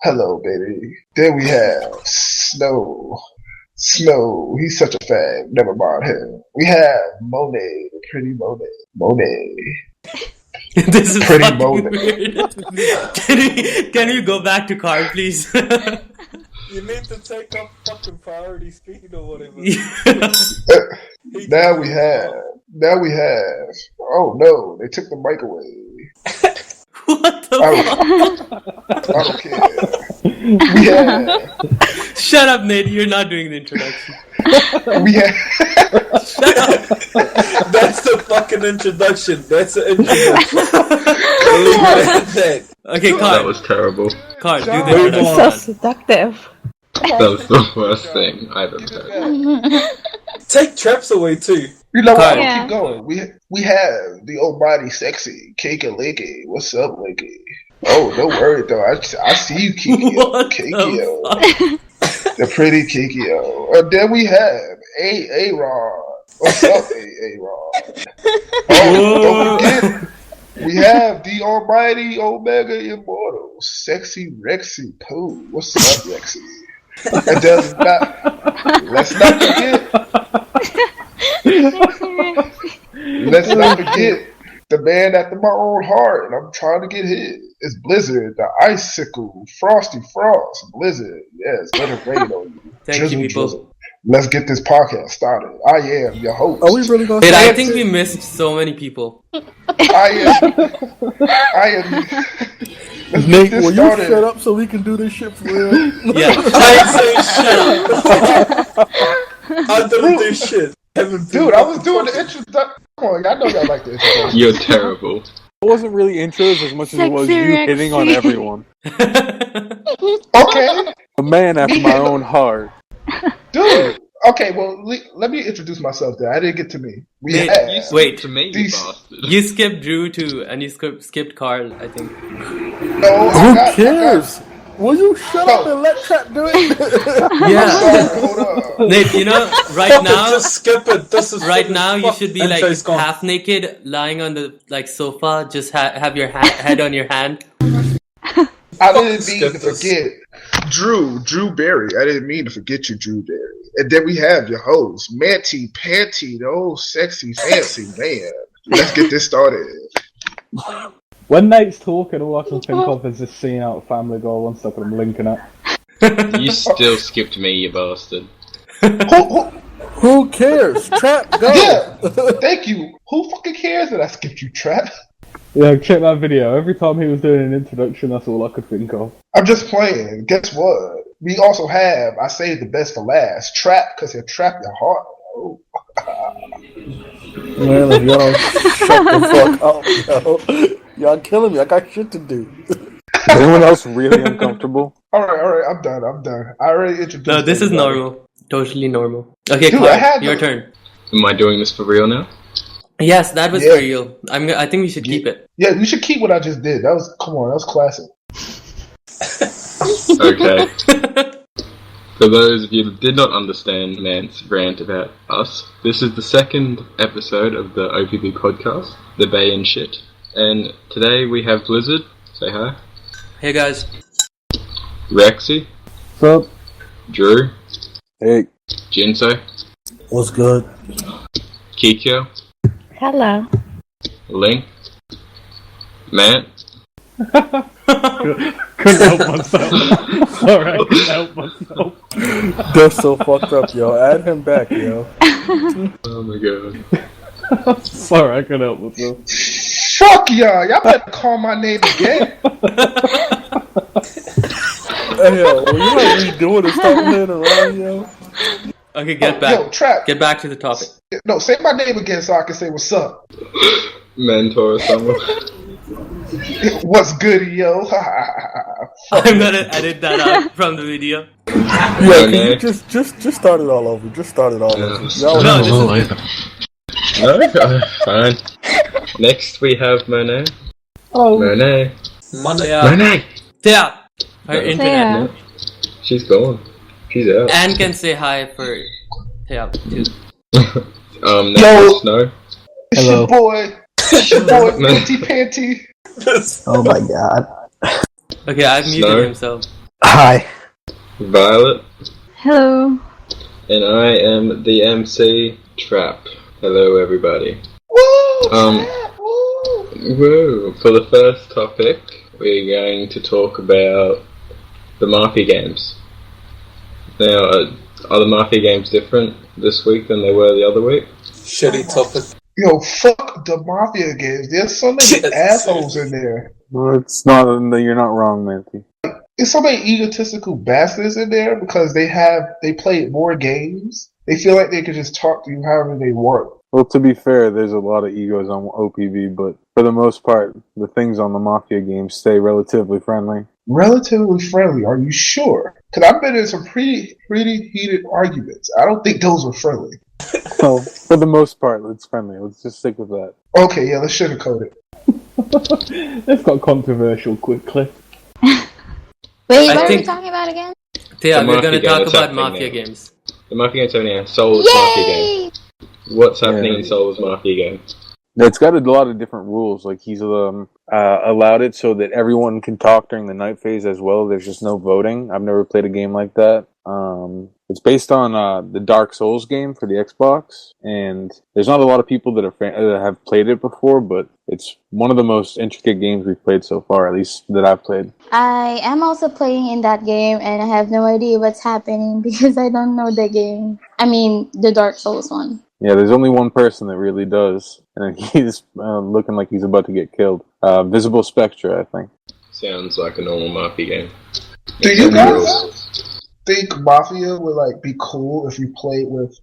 Hello, baby. Then we have Snow. Snow, he's such a fag. Never mind him. We have Monet, the pretty Monet. Monet. This is Pretty fucking Monet. weird. Can you go back to card, please? You need to take up fucking priority screen or whatever. Now we have. Oh no, they took the mic away. What the fuck? I don't care. We have. Shut up, Nate. You're not doing the introduction. We have. Shut up. That's the fucking introduction. That's the introduction. Leave it at that. Okay, That card. was terrible. Card, do the So introduction. So seductive. That was the worst thing I've ever heard. Take traps away too. You know what? Yeah. Keep going. We have the old body sexy Cake and Licky. What's up, Licky? Oh, don't worry though. I see you, Kikio. What Kikio. the fuck? The pretty Kikio. And then we have A-Rod. What's up, A-Rod? Oh, don't forget, we have the almighty Omega Immortal, Sexy Rexy Pooh. What's up, Rexy? And then let's not forget the man after my own heart, and I'm trying to get his. It's Blizzard, the Icicle, Frosty Frost, Blizzard. Yes, let it rain on you. Thank Drizzle, you, people. drizzle. Let's get this podcast started. I am your host. Are we really gonna Wait, say I think we missed so many people. I am. Let's Nate, get this will you started. shut up so we can do this shit for real? Yeah. I ain't saying shut up. I don't do shit. Dude, I was doing the introduction. Come on, I know y'all like the introduction. You're terrible. It wasn't really intros as much as it was Sexy you hitting on Rexy. everyone. Okay, A man after my own heart. dude. Okay, well, let me introduce myself there. I didn't get to me. We Nate, have You Wait. to me, you These- bastard. You skipped Drew too, and you skipped Carl, I think. no. Who cares? Will you shut up No. and let Trap do it? Yeah. Hold up. Nate, you know, right Fuck it, now, just skip it. This is right fucking now, you fuck. should be Intro's like gone. half naked, lying on the sofa. Just have your head on your hand. I didn't mean Skip to this. forget Drew Berry. I didn't mean to forget you, Drew Berry. And then we have your host, Manty Panty, the old sexy fancy man. Let's get this started. When Nate's talking, all I can think of is this scene out of Family Guy. One second, I'm linking it. You still skipped me, you bastard. Who cares? Trap, go! Yeah, thank you. Who fucking cares that I skipped you, Trap? Yeah, check that video. Every time he was doing an introduction, that's all I could think of. I'm just playing. Guess what? We also have, I saved the best for last, Trap, because he'll trap your heart. Oh. Man, if y'all don't shut the fuck up, yo. Y'all killing me. I got shit to do. Is anyone else really uncomfortable? Alright, I'm done. I already introduced No, this is everybody. normal. Totally normal. Okay, Dude, Carl, I had your the- turn. Am I doing this for real now? Yes, that was Yeah. for real. I think we should keep it. Yeah, you should keep what I just did. That was classic. Okay. For those of you that did not understand Mant's rant about us, this is the second episode of the OPB podcast, The Bay and Shit. And today we have Blizzard. Say hi. Hey guys. Rexy. So, Drew. Hey. Jinsei. What's good? Kikyo. Hello. Link. Matt. couldn't help myself. Sorry, I couldn't help myself. They're so fucked up, yo. Add him back, yo. Oh my god. Sorry, I couldn't help myself. Fuck y'all! Y'all better call my name again. Hey, yo, will you like redoing the stuff head around, yo? Okay, get back. Yo, Trap. Get back to the topic. No, say my name again so I can say what's up. Mentor or someone. What's good, yo? I'm gonna edit that out from the video. Yeah, can Okay. you just start it all over? Just start it all over. Y'all No, was- No, fine. Next we have Monet. Oh, Monet. Monday. Monet! Yeah. Her internet. Yeah. No, she's gone. She's out. Anne can say hi for yeah too. Next Yo. is Snow. It's Hello. your boy. It's your boy, Panty Panty. Oh my god. Okay, I've muted Snow. him, so Hi. Violet, Hello. and I am the MC Trap. Hello, everybody. Woo! Um, Trap, woo! Woo! For the first topic, we're going to talk about the Mafia Games. Now, are the Mafia Games different this week than they were the other week? Shitty topic. Yo, fuck the Mafia Games. There's so many assholes in there. Well, it's not. You're not wrong, Matthew. There's so many egotistical bastards in there because they play more games. They feel like they can just talk to you however they want. Well, to be fair, there's a lot of egos on OPB, but for the most part, the things on the Mafia games stay relatively friendly. Relatively friendly, are you sure? Because I've been in some pretty heated arguments. I don't think those were friendly. So, for the most part, it's friendly. Let's just stick with that. Okay, yeah, let's sugarcoat it. They've got controversial quickly. Wait, I what are we think- talking about again? Yeah, The we're Mafia gonna game talk that's about happening Mafia now. Games. The Mafia Games happening now. Souls Mafia Game. Yay! What's happening Yeah. in Souls Mafia Game? It's got a lot of different rules. Like, he's allowed it so that everyone can talk during the night phase as well. There's just no voting. I've never played a game like that. It's based on the Dark Souls game for the Xbox, and there's not a lot of people that have played it before, but it's one of the most intricate games we've played so far, at least that I've played. I am also playing in that game, and I have no idea what's happening because I don't know the game. I mean, the Dark Souls one. Yeah, there's only one person that really does, and he's looking like he's about to get killed. Visible Spectra, I think. Sounds like a normal Mafia game. Do you No guys rules. think Mafia would like be cool if you played with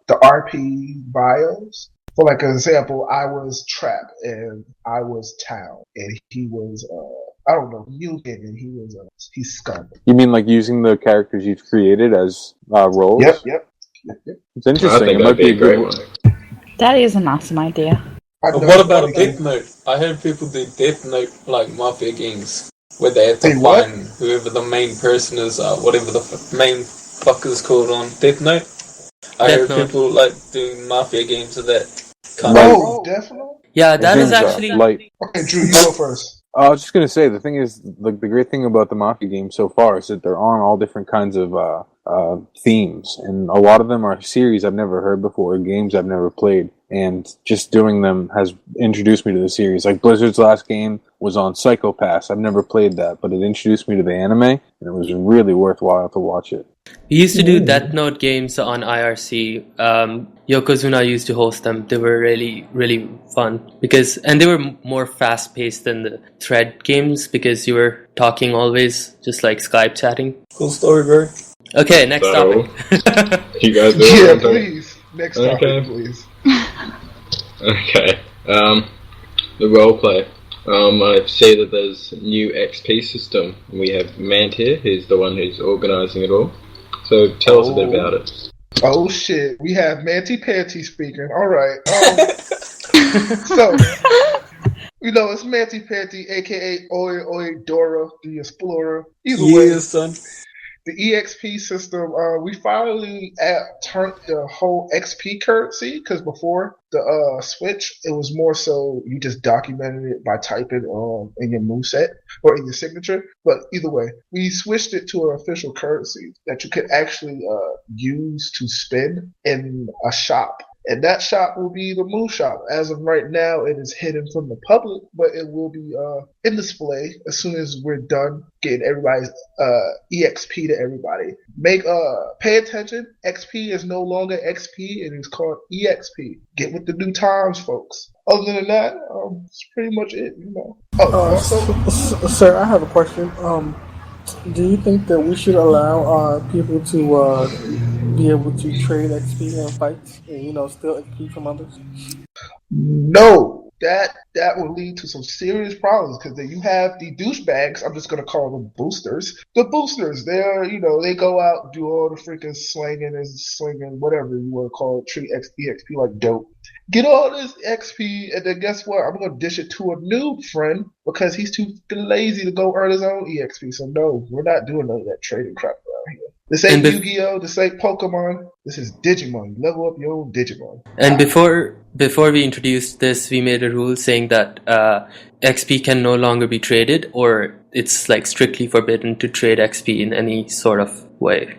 the RP bios? For like an example, I was Trap and I was Town and he was I don't know, Mugen and he was he's Scum. You mean like using the characters you've created as roles? Yep. It's I interesting. think It might that'd be a great good one. That is an awesome idea. I know What about somebody Death Note? I heard people do Death Note like Mafia games, where they have to Hey, what? find whoever the main person is, whatever the main fucker's called on Death Note. I Death heard Note. people like doing Mafia games of that kind Right. of. Oh, definitely. Yeah, that His is name's, actually Light. Okay, Drew, you go first. I was just gonna say, the thing is, the great thing about the Mafia games so far is that they're on all different kinds of themes, and a lot of them are series I've never heard before, games I've never played, and just doing them has introduced me to the series. Like Blizzard's last game was on Psycho-Pass. I've never played that, but it introduced me to the anime, and it was really worthwhile to watch it. we used to do Death Note games on IRC. Yokozuna used to host them. They were really fun and they were more fast paced than the thread games because you were talking always, just like Skype chatting. Cool story, bro. Okay, next So- topic. You guys do Yeah, it? please. Next topic, Okay. please. Okay. The roleplay. I see that there's a new XP system. We have Mant here, who's the one who's organising it all. So tell us a bit about it. Oh shit, we have Manty Panty speaking. All right. So, it's Manty Panty, aka Oi Dora, the Explorer. Either way, Yeah, son. the EXP system, we finally turned the whole XP currency, because before the Switch, it was more so you just documented it by typing in your moveset or in your signature. But either way, we switched it to an official currency that you could actually use to spend in a shop. And that shop will be the Moon Shop. As of right now, it is hidden from the public, but it will be in display as soon as we're done getting everybody's EXP to everybody. Pay attention. XP is no longer XP. It is called EXP. Get with the new times, folks. Other than that, it's pretty much it. Sir, I have a question. Do you think that we should allow people to be able to trade XP in fights and steal XP from others? No, that will lead to some serious problems because then you have the douchebags. I'm just gonna call them boosters. The boosters, they go out, do all the freaking slinging, whatever you want to call it, treat EXP like dope. Get all this XP, and then guess what? I'm gonna dish it to a new friend because he's too lazy to go earn his own EXP. So no, we're not doing none of that trading crap around here. This ain't And Yu-Gi-Oh! This ain't Pokemon. This is Digimon. You level up your own Digimon. And before we introduced this, we made a rule saying that XP can no longer be traded, or it's like strictly forbidden to trade XP in any sort of way.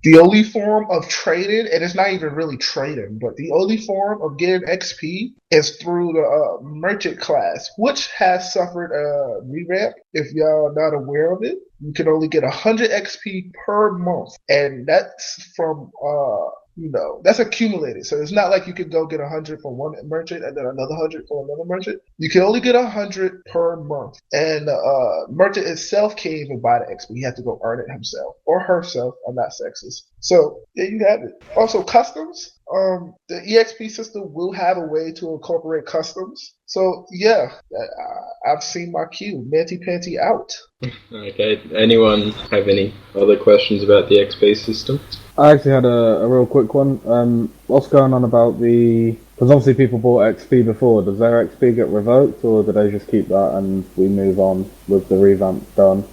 The only form of trading, and it's not even really trading, but the only form of getting XP is through the merchant class, which has suffered a revamp. If y'all not aware of it, you can only get 100 XP per month, and that's from that's accumulated. So it's not like you could go get 100 from one merchant and then another 100 from another merchant. You can only get 100 per month, and the merchant itself can't even buy the XP. He had to go earn it himself or herself. I'm not sexist. So there you have it. Also, customs. The EXP system will have a way to incorporate customs. So yeah, I've seen my cue. Manty Panty out. Okay. Anyone have any other questions about the XP system? I actually had a real quick one. What's going on about because obviously people bought XP before. Does their XP get revoked, or do they just keep that and we move on with the revamp done?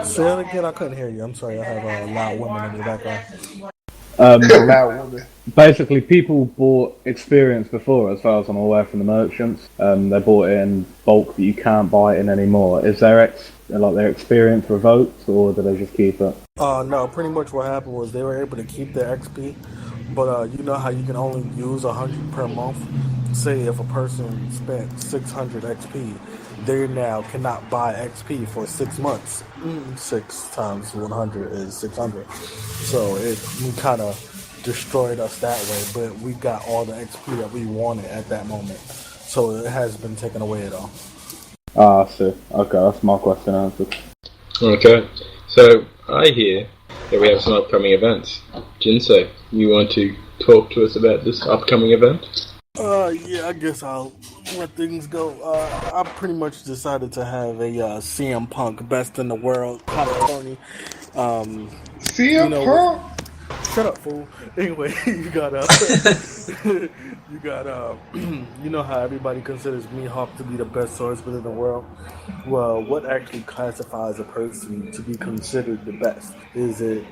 Say that again. I couldn't hear you. I'm sorry. I have a loud woman in the background. Loud woman. Basically, people bought experience before, as far as I'm aware, from the merchants. They bought it in bulk that you can't buy it in anymore. Is their experience revoked, or do they just keep it? No, pretty much what happened was they were able to keep their XP, but you know how you can only use 100 per month? Say if a person spent 600 XP, they now cannot buy XP for 6 months. 6 times 100 is 600. So it kind of destroyed us that way, but we got all the XP that we wanted at that moment. So it has been taken away at all. Ah, I see. Okay, that's my question answered. Okay. So I hear that we have some upcoming events. Jinsei, you want to talk to us about this upcoming event? Yeah, I guess I'll let things go. I pretty much decided to have a CM Punk Best in the World kind of tourney. CM Punk? Shut up, fool. Anyway, you got you know how everybody considers Mihawk to be the best swordsman in the world? Well, what actually classifies a person to be considered the best? Is it,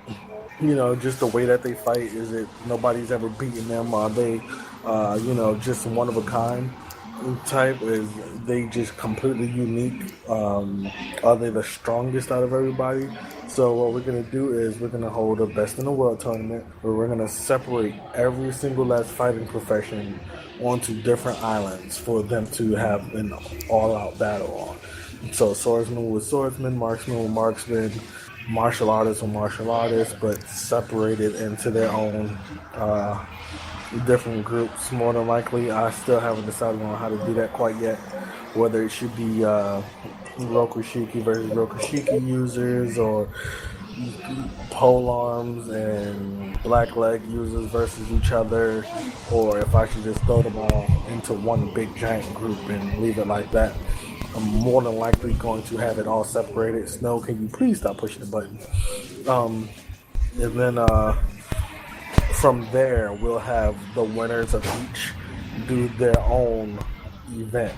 just the way that they fight? Is it nobody's ever beaten them? Are they, just one of a kind type? Is they just completely unique? Are they the strongest out of everybody? So what we're going to do is we're going to hold a Best in the World tournament where we're going to separate every single last fighting profession onto different islands for them to have an all-out battle on. So swordsman with swordsman, marksman with marksman, martial artists with martial artists, but separated into their own different groups. More than likely, I still haven't decided on how to do that quite yet. Whether it should be Rokushiki versus Rokushiki users, or polearms and blackleg users versus each other, or if I should just throw them all into one big giant group and leave it like that. I'm more than likely going to have it all separated. Snow, can you please stop pushing the button? And then from there, we'll have the winners of each do their own event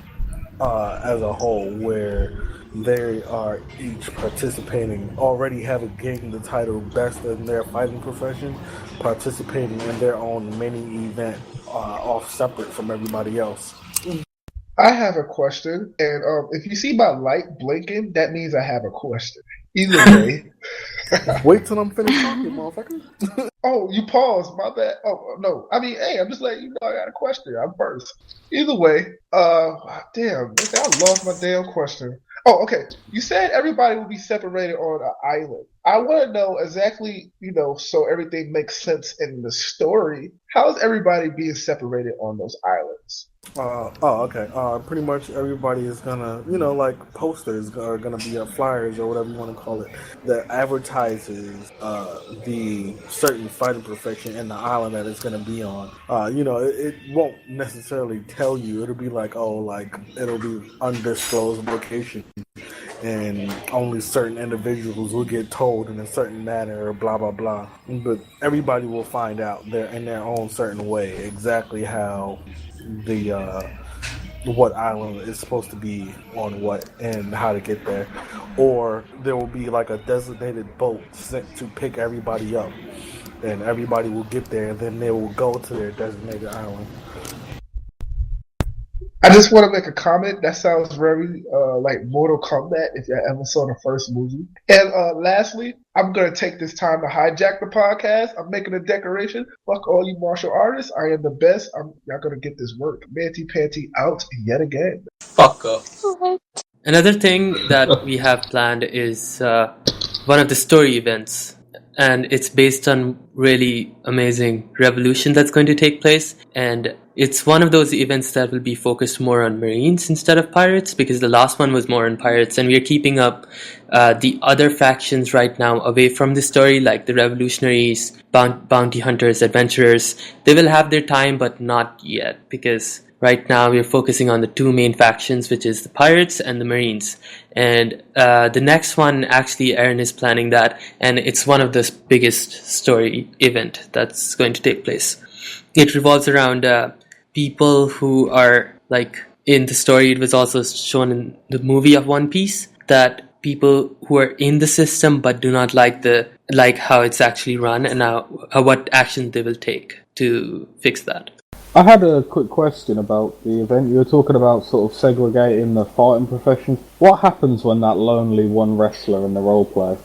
as a whole, where they are each participating, already have gained the title best in their fighting profession, participating in their own mini event off separate from everybody else. I have a question, and if you see my light blinking, that means I have a question. Either way. Wait till I'm finished talking, motherfucker. Oh, you paused. My bad. Oh, no. I mean, hey, I'm just letting you know I got a question. I'm first. Either way, damn, I lost my damn question. Oh, okay. You said everybody will be separated on an island. I want to know exactly, so everything makes sense in the story. How is everybody being separated on those islands? Okay. Pretty much everybody is gonna, like posters are gonna be flyers or whatever you want to call it, that advertises the certain fighting profession and the island that it's gonna be on. It won't necessarily tell you. It'll be like, it'll be undisclosed location, and only certain individuals will get told in a certain manner, or blah blah blah. But everybody will find out there in their own certain way exactly how the what island is supposed to be on what and how to get there, or there will be like a designated boat sent to pick everybody up, and everybody will get there, and then they will go to their designated island. I just want to make a comment. That sounds very like Mortal Kombat if you ever saw the first movie. And lastly, I'm going to take this time to hijack the podcast. I'm making a declaration. Fuck all you martial artists. I am the best. Y'all going to get this work. Manty Panty out yet again. Fuck up. Another thing that we have planned is one of the story events. And it's based on really amazing revolution that's going to take place. And it's one of those events that will be focused more on Marines instead of pirates, because the last one was more on pirates. And we are keeping up the other factions right now away from the story, like the revolutionaries, bounty hunters, adventurers. They will have their time, but not yet, because right now we're focusing on the two main factions, which is the pirates and the Marines. And the next one, actually, Aaron is planning that, and it's one of the biggest story event that's going to take place. It revolves around people who are, like, in the story, it was also shown in the movie of One Piece, that people who are in the system but do not like how it's actually run, and what action they will take to fix that. I had a quick question about the event. You were talking about sort of segregating the fighting professions. What happens when that lonely one wrestler in the roleplay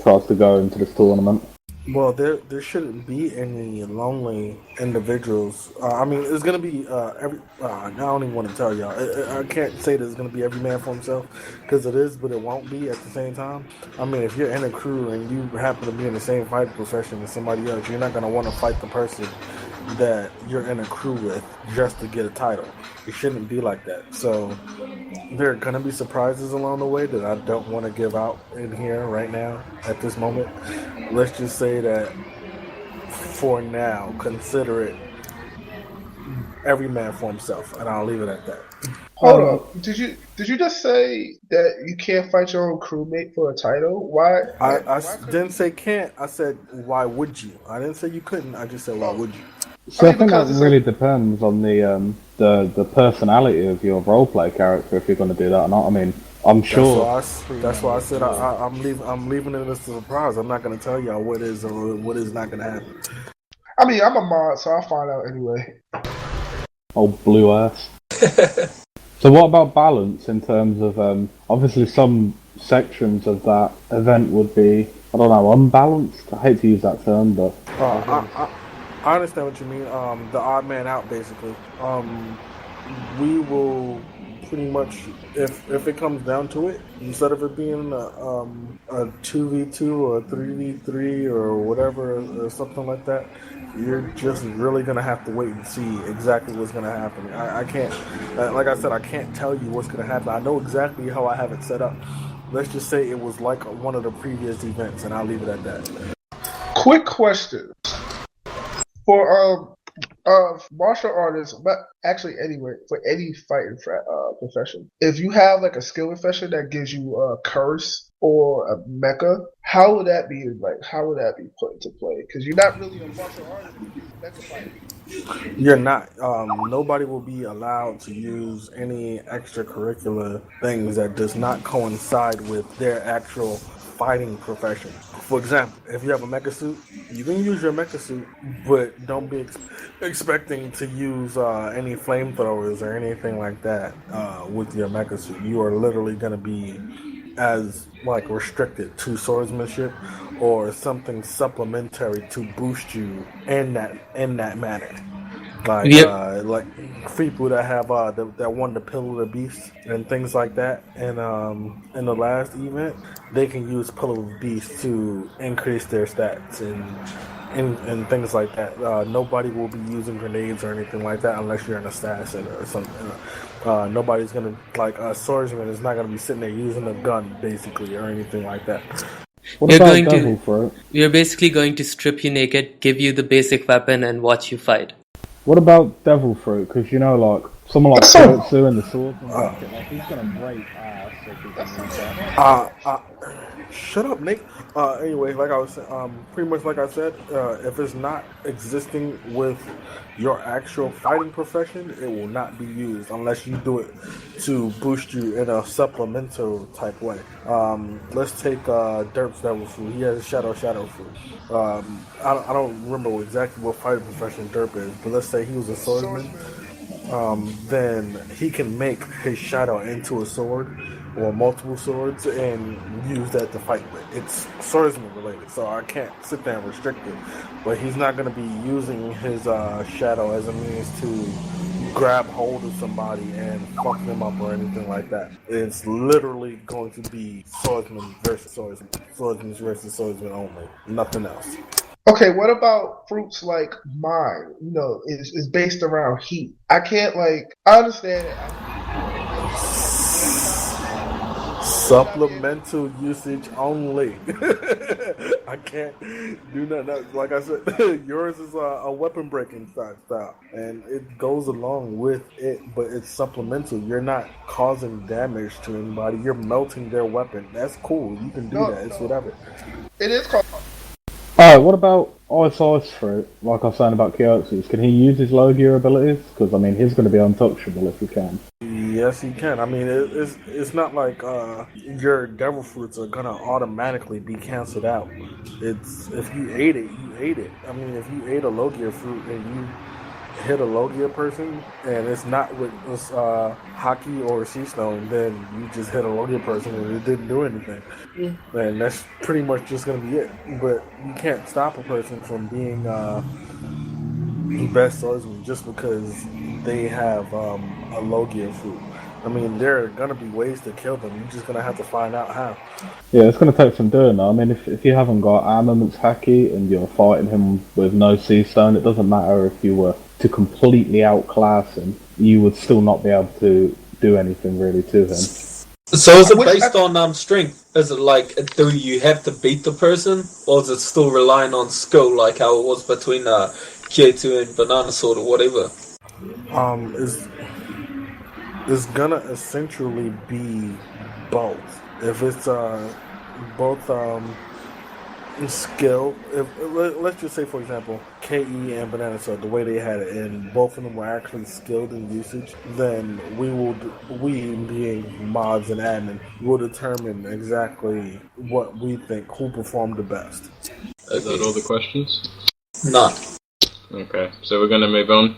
tries to go into this tournament? Well, there shouldn't be any lonely individuals. I mean, it's gonna be every. I don't even want to tell y'all. I can't say that it's gonna be every man for himself, because it is, but it won't be at the same time. I mean, if you're in a crew and you happen to be in the same fighting profession as somebody else, you're not gonna want to fight the person that you're in a crew with just to get a title. It shouldn't be like that. So there are going to be surprises along the way that I don't want to give out in here right now at this moment. Let's just say that for now, consider it every man for himself, and I'll leave it at that. Hold on. Did you just say that you can't fight your own crewmate for a title? Why? I didn't say can't. I said, why would you? I didn't say you couldn't. I just said, why would you? So I think that really depends on the personality of your roleplay character, if you're going to do that or not. I mean, I'm sure. That's why I said I'm leaving it as a surprise. I'm not going to tell y'all what is or what is not going to happen. I mean, I'm a mod, so I'll find out anyway. Oh, blue ass. So what about balance in terms of, obviously some sections of that event would be, I don't know, unbalanced? I hate to use that term, but... I understand what you mean. The odd man out, basically. We will pretty much, if it comes down to it, instead of it being a 2v2 or a 3v3 or whatever, or something like that, you're just really going to have to wait and see exactly what's going to happen. I can't, like I said, I can't tell you what's going to happen. I know exactly how I have it set up. Let's just say it was like one of the previous events, and I'll leave it at that. Quick question. For martial artists, but actually anywhere, for any fighting profession, if you have like a skill profession that gives you a curse or a mecha, how would that be put into play? Because you're not really a martial artist, you're mecha fighting. You're not. Nobody will be allowed to use any extracurricular things that does not coincide with their actual fighting profession. For example, if you have a mecha suit, you can use your mecha suit, but don't be expecting to use any flamethrowers or anything like that with your mecha suit. You are literally going to be as like restricted to swordsmanship or something supplementary to boost you in that manner. Like people that have that won the Pillar of the Beast and things like that, and in the last event, they can use Pillar of the Beast to increase their stats and things like that. Nobody will be using grenades or anything like that unless you're an assassin or something. Nobody's gonna a swordsman is not gonna be sitting there using a gun basically or anything like that. We're basically going to strip you naked, give you the basic weapon, and watch you fight. What about Devil Fruit? Because like someone like Kurtzu and the sword, like he's gonna break ass if he can use that. Shut up, Nick. Anyway, like I was, pretty much like I said, if it's not existing with your actual fighting profession, it will not be used unless you do it to boost you in a supplemental type way. Let's take Derp's Devil Fruit. He has a Shadow Fruit. I don't remember exactly what fighting profession Derp is, but let's say he was a swordsman. Then he can make his shadow into a sword or multiple swords and use that to fight with. It's swordsman related, so I can't sit there and restrict it. But he's not going to be using his shadow as a means to grab hold of somebody and fuck them up or anything like that. It's literally going to be swordsman versus swordsman. Swordsman versus swordsman only. Nothing else. Okay, what about fruits like mine? You know, is based around heat. I can't I understand it. Supplemental usage only. I can't do nothing else. Like I said, yours is a weapon breaking style, and it goes along with it, but it's supplemental. You're not causing damage to anybody. You're melting their weapon. That's cool. You can do that. It's whatever. It is called. Alright, what about Ice Fruit? Like I was saying about Kyoxis, can he use his low gear abilities? Because, I mean, he's going to be untouchable if he can. Yes, he can. I mean, it's not like your devil fruits are going to automatically be canceled out. It's if you ate it, you ate it. I mean, if you ate a low gear fruit and you hit a low gear person and it's not with hockey or sea stone, then you just hit a low gear person and it didn't do anything. And that's pretty much just going to be it. But you can't stop a person from being the best swordsman just because they have a low gear fruit. I mean, there are going to be ways to kill them. You're just going to have to find out how. Yeah, it's going to take some doing though. I mean, if you haven't got armaments hacky and you're fighting him with no sea stone, it doesn't matter if you were to completely outclass him, you would still not be able to do anything really to him. So is it based on strength? Is it like, do you have to beat the person, or is it still relying on skill like how it was between Kyoto and Banana Sword or whatever? It's gonna essentially be both. If it's both skill, let's just say for example KE and Banana Sword, the way they had it, and both of them were actually skilled in usage, then we being mods and admin will determine exactly what we think who performed the best. Is that all the questions? None. Okay, so we're gonna move on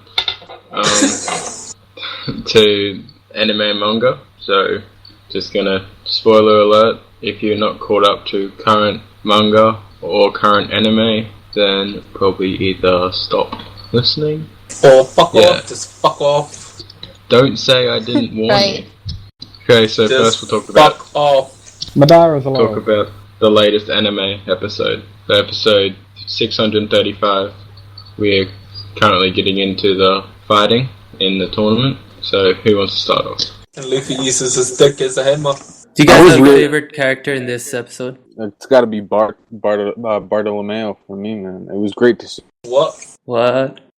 to anime and manga. So, just gonna spoiler alert: if you're not caught up to current manga or current anime, then probably either stop listening or fuck off. Just fuck off. Don't say I didn't warn Right. you. Okay, so Just first we'll talk about fuck off. Madara's alive. talk about the latest anime episode. So episode 635. We're currently getting into the fighting in the tournament. So who wants to start off? And Luffy uses his dick as a hammer. Do you guys have a favorite character in this episode? It's got to be Bartolomeo for me, man. It was great to see. What?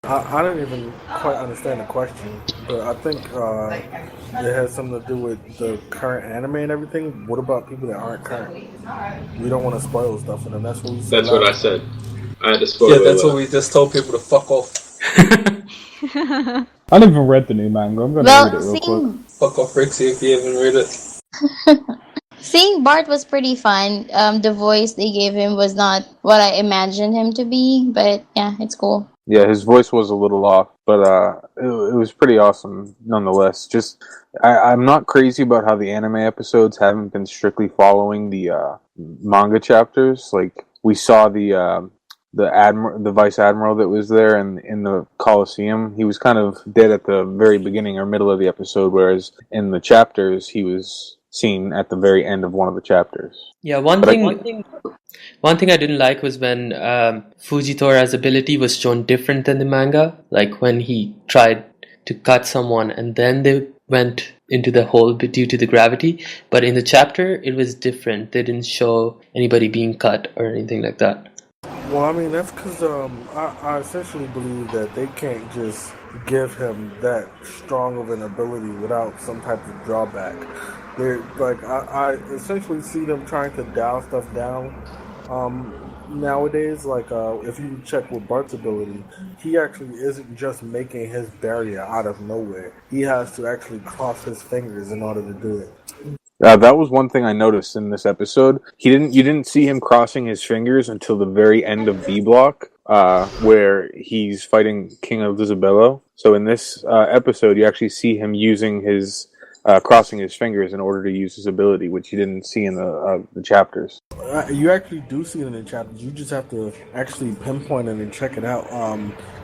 I don't even quite understand the question, but I think it has something to do with the current anime and everything. What about people that aren't current? We don't want to spoil stuff for them. That's what we said. That's what I said. I had to spoil Yeah, that's what we just told people to fuck off. I haven't even read the new manga. I'm going to read it real quick. Fuck off, Rixie, if you haven't read it. Seeing Bart was pretty fun. The voice they gave him was not what I imagined him to be, but yeah, it's cool. Yeah, his voice was a little off, but it was pretty awesome nonetheless. Just, I'm not crazy about how the anime episodes haven't been strictly following the manga chapters. Like, we saw the vice admiral that was there in the Colosseum. He was kind of dead at the very beginning or middle of the episode, whereas in the chapters he was seen at the very end of one of the chapters. Yeah, one thing I didn't like was when Fujitora's ability was shown different than the manga. Like when he tried to cut someone and then they went into the hole due to the gravity. But in the chapter, it was different. They didn't show anybody being cut or anything like that. Well, I mean, that's because I essentially believe that they can't just give him that strong of an ability without some type of drawback. They're like I essentially see them trying to dial stuff down. Nowadays, like if you check with Bart's ability, he actually isn't just making his barrier out of nowhere. He has to actually cross his fingers in order to do it. That was one thing I noticed in this episode. You didn't see him crossing his fingers until the very end of B Block, where he's fighting King of Isabello. So in this episode, you actually see him using his crossing his fingers in order to use his ability, which you didn't see in the chapters. You actually do see it in the chapters. You just have to actually pinpoint it and check it out.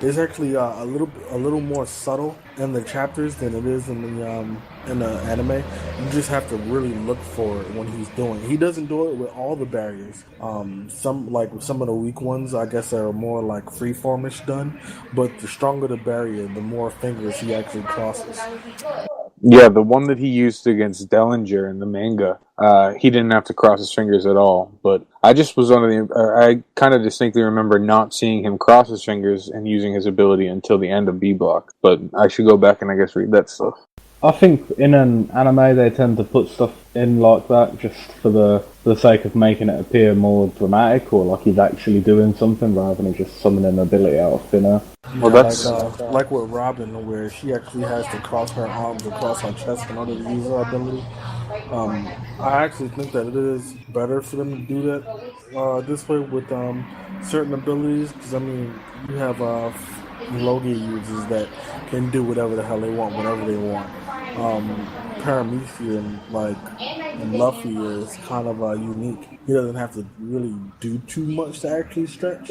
It's actually a little more subtle in the chapters than it is in the anime. You just have to really look for it when he's doing it. He doesn't do it with all the barriers. Some of the weak ones, I guess, are more like freeformish done. But the stronger the barrier, the more fingers he actually crosses. Yeah, the one that he used against Dellinger in the manga, he didn't have to cross his fingers at all. But I just was I kind of distinctly remember not seeing him cross his fingers and using his ability until the end of B Block. But I should go back and I guess read that stuff. I think in an anime they tend to put stuff in like that just for the sake of making it appear more dramatic, or like he's actually doing something rather than just summoning an ability out of thin air. Well, that's like with Robin, where she actually has to cross her arms across her chest in order to use her ability. I actually think that it is better for them to do that this way with certain abilities, because I mean, you have Logia users that can do whatever the hell they want, whenever they want. Paramethean, like Luffy, is kind of unique. He doesn't have to really do too much to actually stretch,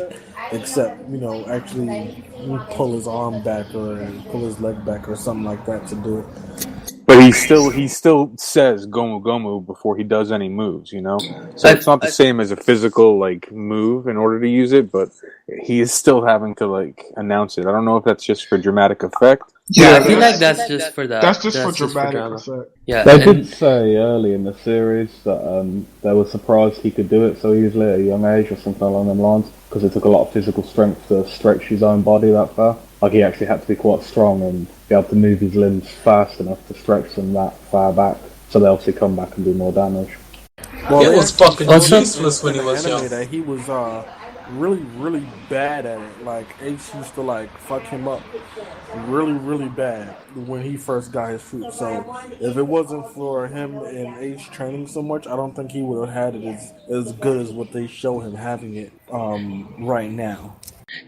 except actually pull his arm back or pull his leg back or something like that to do it. But he still says Gomu Gomu before he does any moves, So it's not the same as a physical move in order to use it, but he is still having to announce it. I don't know if that's just for dramatic effect. Yeah, I feel like that's just for that. That's just for dramatic effect. Yeah, they did say early in the series that they were surprised he could do it so easily at a young age or something along them lines, because it took a lot of physical strength to stretch his own body that far. Like, he actually had to be quite strong and be able to move his limbs fast enough to stretch them that far back, so they obviously come back and do more damage. Well, it was fucking useless when he was young. That he was really, really bad at it. Like, Ace used to fuck him up really, really bad when he first got his fruit. So if it wasn't for him and Ace training so much, I don't think he would have had it as good as what they show him having it right now.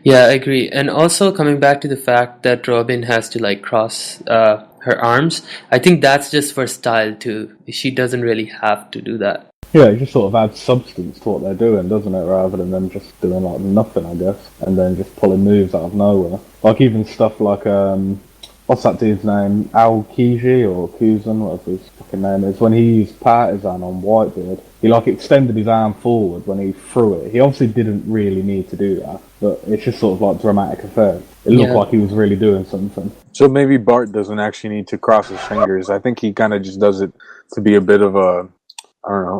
Yeah, I agree. And also coming back to the fact that Robin has to cross her arms, I think that's just for style too. She doesn't really have to do that. Yeah, it just sort of adds substance to what they're doing, doesn't it? Rather than them just doing nothing, I guess, and then just pulling moves out of nowhere. Like even stuff like what's that dude's name? Aokiji or Kuzan, whatever his fucking name is. When he used Partisan on Whitebeard, he extended his arm forward when he threw it. He obviously didn't really need to do that, but it's just sort of dramatic effect. It looked like he was really doing something. So maybe Bart doesn't actually need to cross his fingers. I think he kind of just does it to be a bit of a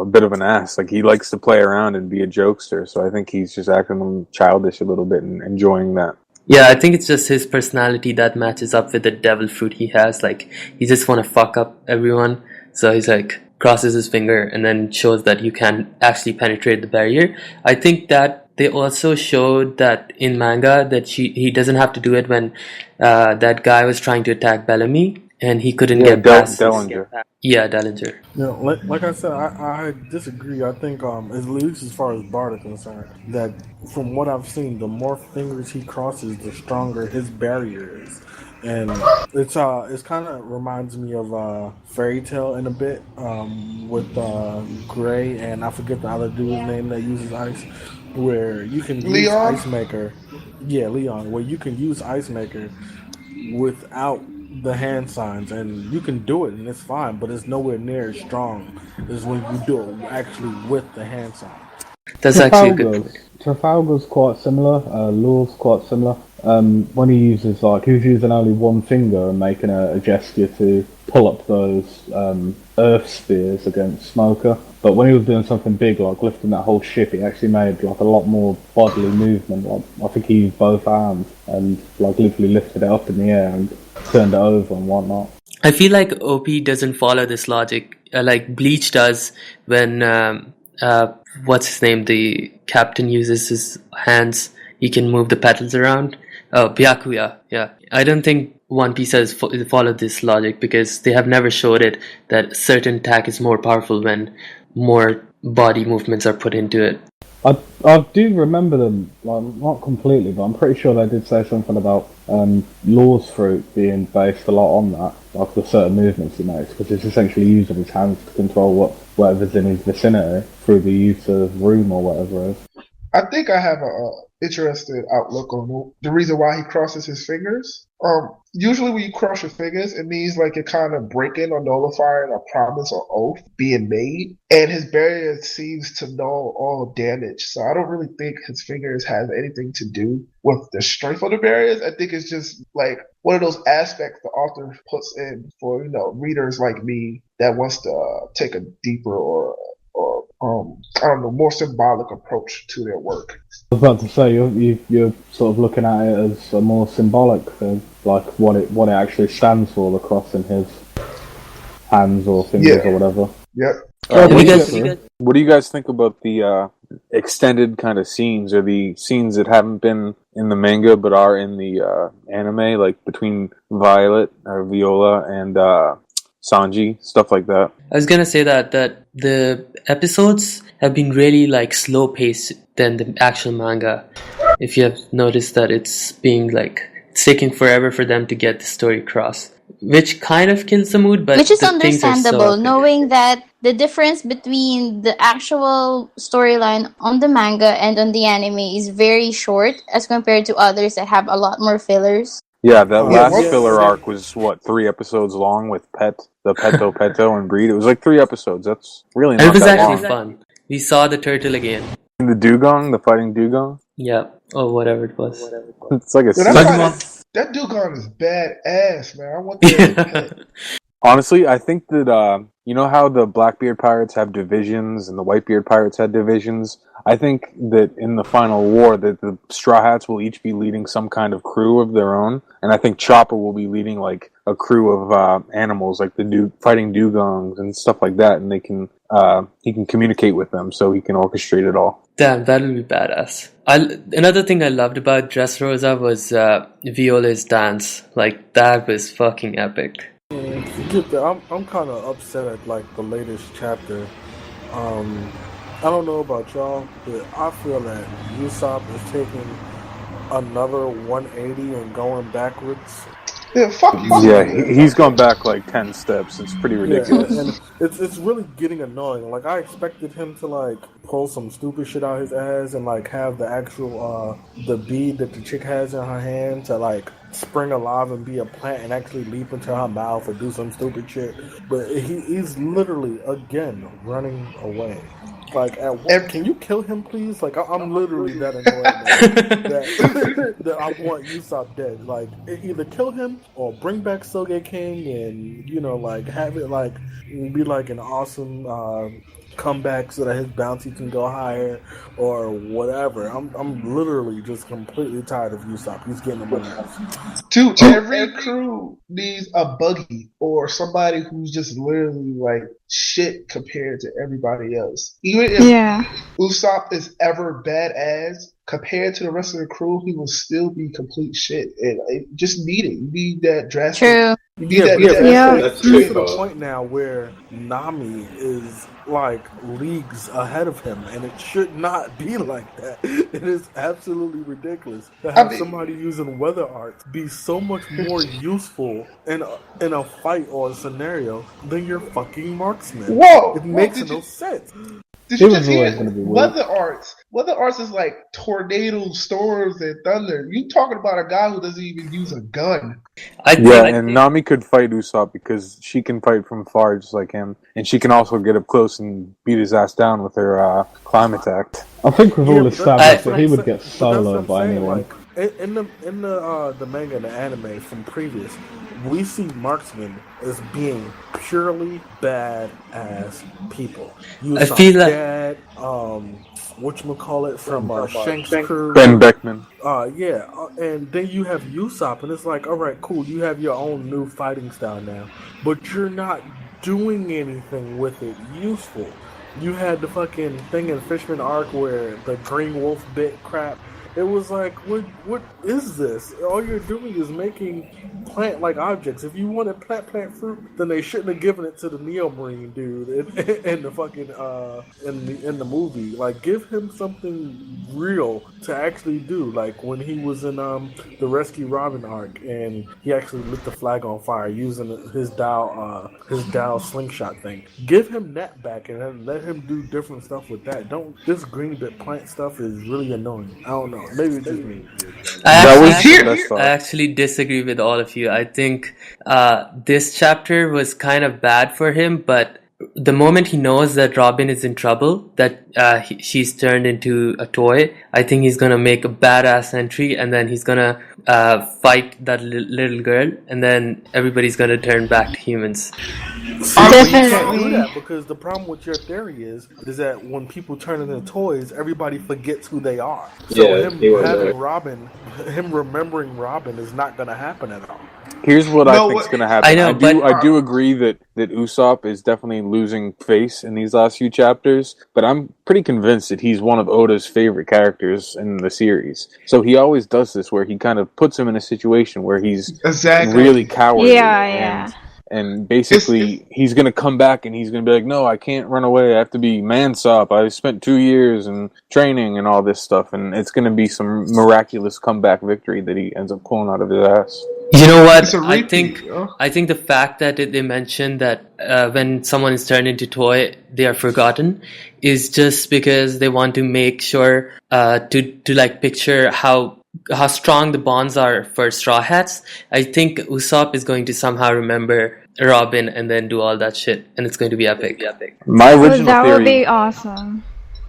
bit of an ass. He likes to play around and be a jokester, so I think he's just acting childish a little bit and enjoying that. Yeah, I think it's just his personality that matches up with the devil fruit he has. He just want to fuck up everyone, so he's crosses his finger and then shows that you can actually penetrate the barrier. I think that they also showed that in manga that he doesn't have to do it when that guy was trying to attack Bellamy and he couldn't get past Dellinger. Yeah, Dellinger. Like I said, I disagree. I think, at least as far as Bart is concerned, that from what I've seen, the more fingers he crosses, the stronger his barrier is. And it's kind of reminds me of Fairy Tail in a bit, with Gray and I forget the other dude's name that uses ice, where you can use Ice Maker. Yeah, Leon, where you can use Ice Maker without the hand signs, and you can do it and it's fine, but it's nowhere near as strong as when you do it actually with the hand sign. That's actually a good point. Trafalgar's quite similar, Lure's quite similar. When he uses he's using only one finger and making a gesture to pull up those earth spears against Smoker. But when he was doing something big, lifting that whole ship, he actually made a lot more bodily movement. I think he used both arms and literally lifted it up in the air and turned it over and whatnot. I feel like OP doesn't follow this logic like Bleach does when what's his name? The captain uses his hands. He can move the petals around. Oh, Byakuya. Yeah, I don't think One Piece has followed this logic because they have never showed it that a certain attack is more powerful when more body movements are put into it. I do remember them, like, not completely, but I'm pretty sure they did say something about Law's Fruit being based a lot on that, like the certain movements he makes, because it's essentially using his hands to control whatever's in his vicinity through the use of room or whatever it is. I think I have a interesting outlook on the reason why he crosses his fingers. Usually when you cross your fingers, it means like you're kind of breaking or nullifying a promise or oath being made, and his barrier seems to null all damage. So I don't really think his fingers have anything to do with the strength of the barriers. I think it's just like one of those aspects the author puts in for readers like me that wants to take a deeper or I don't know, more symbolic approach to their work. I was about to say you're sort of looking at it as a more symbolic thing, like what it actually stands for, the cross in his hands or fingers or whatever. Yep. What do you guys think about the extended kind of scenes, or the scenes that haven't been in the manga but are in the anime, like between Violet or Viola and Sanji, stuff like that? I was gonna say that the episodes have been really like slow paced than the actual manga. If you have noticed that it's taking forever for them to get the story across, which kind of kills the mood, but which is the things are understandable, so knowing that the difference between the actual storyline on the manga and on the anime is very short as compared to others that have a lot more fillers. Yeah, that last filler arc was 3 episodes long with the Peto and Breed. It was like 3 episodes. That's really not and it was that actually long. fun. We saw the turtle again. And the Dugong, the fighting Dugong. Yeah, or whatever it was. It's like a that Dugong is badass, man. I want that as a pet. Honestly, I think that you know how the Blackbeard pirates have divisions and the Whitebeard pirates had divisions. I think that in the final war, that the Straw Hats will each be leading some kind of crew of their own, and I think Chopper will be leading like a crew of animals, like the fighting dugongs and stuff like that, and he can communicate with them, so he can orchestrate it all. Damn, that would be badass. Another thing I loved about Dressrosa was Viola's dance. Like, that was fucking epic. Forget that. I'm kind of upset at like the latest chapter. I don't know about y'all, but I feel that Usopp is taking another 180 and going backwards. Yeah, fuck you. Yeah, he's gone back like 10 steps. It's pretty ridiculous. Yeah, and it's really getting annoying. Like, I expected him to like pull some stupid shit out his ass and like have the actual the bead that the chick has in her hand to like spring alive and be a plant and actually leap into her mouth or do some stupid shit. But he's literally again running away. Like, can you kill him, please? Like, I'm literally that annoyed that I want Usopp dead. Like, either kill him or bring back Sogeking and, like, have it, like, be, like, an awesome comeback so that his bounty can go higher or whatever. I'm literally just completely tired of Usopp. He's getting on my nerves. Dude, every crew needs a buggy or somebody who's just literally like shit compared to everybody else. Even if Usopp is ever badass compared to the rest of the crew, he will still be complete shit. And just need it. You need that drastic. True. You need that. That's true. To the point now where Nami is like leagues ahead of him, and it should not be like that. It is absolutely ridiculous to have somebody using weather arts be so much more useful in a fight or a scenario than your fucking marksman. Whoa! It makes no sense. Did you just hear weather arts? Weather arts is like tornadoes, storms, and thunder. You talking about a guy who doesn't even use a gun. And Nami could fight Usopp because she can fight from far just like him. And she can also get up close and beat his ass down with her climb attack. I think we've all established that he would get soloed by anyone. Like, in the manga and the anime from previous, we see marksmen as being purely badass people. I feel like dad, whatchamacallit from Shank's crew. Ben Beckman. And then you have Usopp, and it's like, alright, cool, you have your own new fighting style now, but you're not doing anything with it useful. You had the fucking thing in Fishman Arc where the green wolf bit crap. It was like, what is this? All you're doing is making plant-like objects. If you wanted plant fruit, then they shouldn't have given it to the Neomarine dude in the fucking in the movie. Like, give him something real to actually do. Like when he was in the Rescue Robin arc, and he actually lit the flag on fire using his Dow slingshot thing. Give him that back and then let him do different stuff with that. Don't this green bit plant stuff is really annoying. I don't know. Maybe it's just me. I actually disagree with all of you. I think this chapter was kind of bad for him, but the moment he knows that Robin is in trouble, that she's turned into a toy, I think he's gonna make a badass entry, and then he's gonna fight that little girl, and then everybody's gonna turn back to humans. You can't do that because the problem with your theory is that when people turn into toys, everybody forgets who they are. So him remembering Robin is not going to happen at all. Here's what I think is going to happen. I do agree that Usopp is definitely losing face in these last few chapters, but I'm pretty convinced that he's one of Oda's favorite characters in the series. So he always does this where he kind of puts him in a situation where he's really cowardly. And basically, he's going to come back and he's going to be like, no, I can't run away. I have to be Mansopp. I spent 2 years in training and all this stuff. And it's going to be some miraculous comeback victory that he ends up pulling out of his ass. You know what? I think the fact that they mentioned that when someone is turned into toy, they are forgotten, is just because they want to make sure to like picture how strong the bonds are for Straw Hats. I think Usopp is going to somehow remember Robin and then do all that shit, and it's going to be epic. My original that theory would be awesome.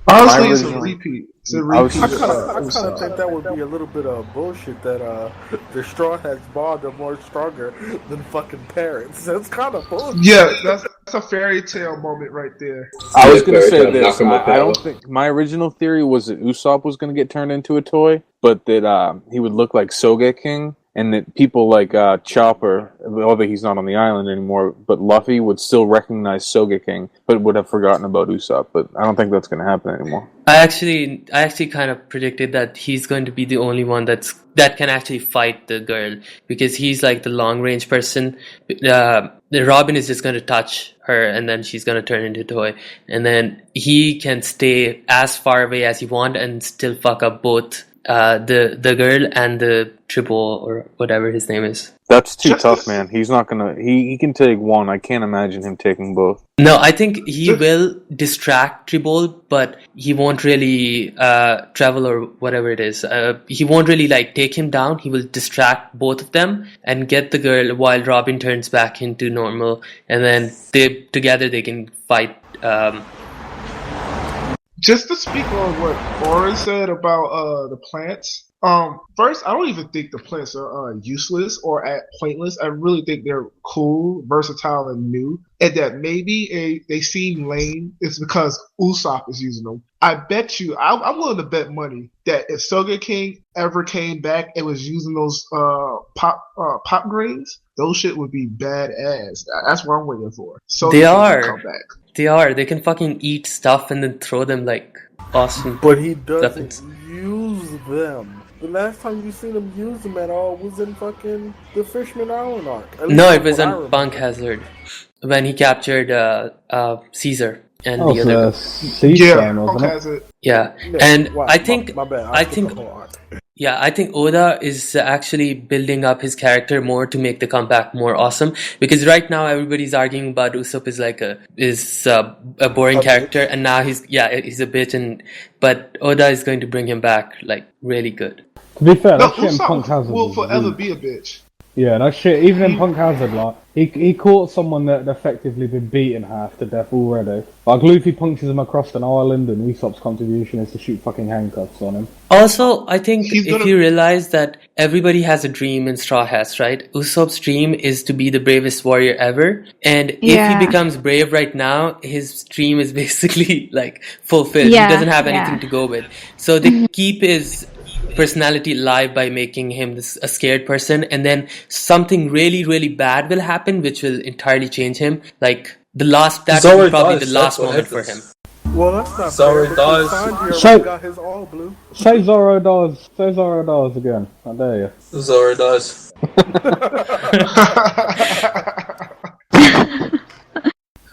Honestly, it's a repeat. I kind of think that would be a little bit of bullshit that the Straw Hats bond are more stronger than fucking parents. That's kind of bullshit. Yeah, that's a fairy tale moment right there. I was going to say this. I don't think my original theory was that Usopp was going to get turned into a toy, but that he would look like Sogeking, and that people like Chopper, although he's not on the island anymore, but Luffy would still recognize Sogeking, but would have forgotten about Usopp. But I don't think that's going to happen anymore. I actually kind of predicted that he's going to be the only one that can actually fight the girl, because he's like the long range person. Robin is just going to touch her and then she's going to turn into a toy, and then he can stay as far away as he wants and still fuck up both the girl and the Triple or whatever his name is. That's too tough, man. He's not gonna. He can take one. I can't imagine him taking both. No, I think he will distract Tribble, but he won't really travel or whatever it is. He won't really like take him down. He will distract both of them and get the girl while Robin turns back into normal, and then together they can fight. Just to speak on what Oren said about the plants. First, I don't even think the plants are useless or pointless. I really think they're cool, versatile, and new. And that maybe they seem lame. It's because Usopp is using them. I bet you, I'm willing to bet money that if Sogeking ever came back and was using those pop greens, those shit would be badass. That's what I'm waiting for. They are. Come back. They are. They can fucking eat stuff and then throw them like awesome. But he doesn't use them. The last time you seen him use them at all was in fucking the Fishman Island arc. No, it was on Punk Hazard when he captured Caesar and the other. Yeah, and wow, I think my bad. I think Oda is actually building up his character more to make the comeback more awesome, because right now everybody's arguing about Usopp is a boring character, and now he's a bitch, but Oda is going to bring him back like really good. To be fair, that shit in Usopp Punk Hazard will forever be a bitch. Yeah, that shit, even in Punk Hazard, like, he caught someone that had effectively been beaten half to death already. Like, Luffy punches him across an island, and Usopp's contribution is to shoot fucking handcuffs on him. Also, I think if you realize that everybody has a dream in Straw Hats, right? Usopp's dream is to be the bravest warrior ever, and if he becomes brave right now, his dream is basically, like, fulfilled. He doesn't have anything to go with. So they keep his personality alive by making him a scared person, and then something really, really bad will happen which will entirely change him. Like the last that Zoro would be probably dies, the last that's what moment for happens. him. Well, that's not Zoro fair because dies. Sanji already So- got his all blue. Say Zoro dies. Say Zoro dies again. I dare you. Zoro dies.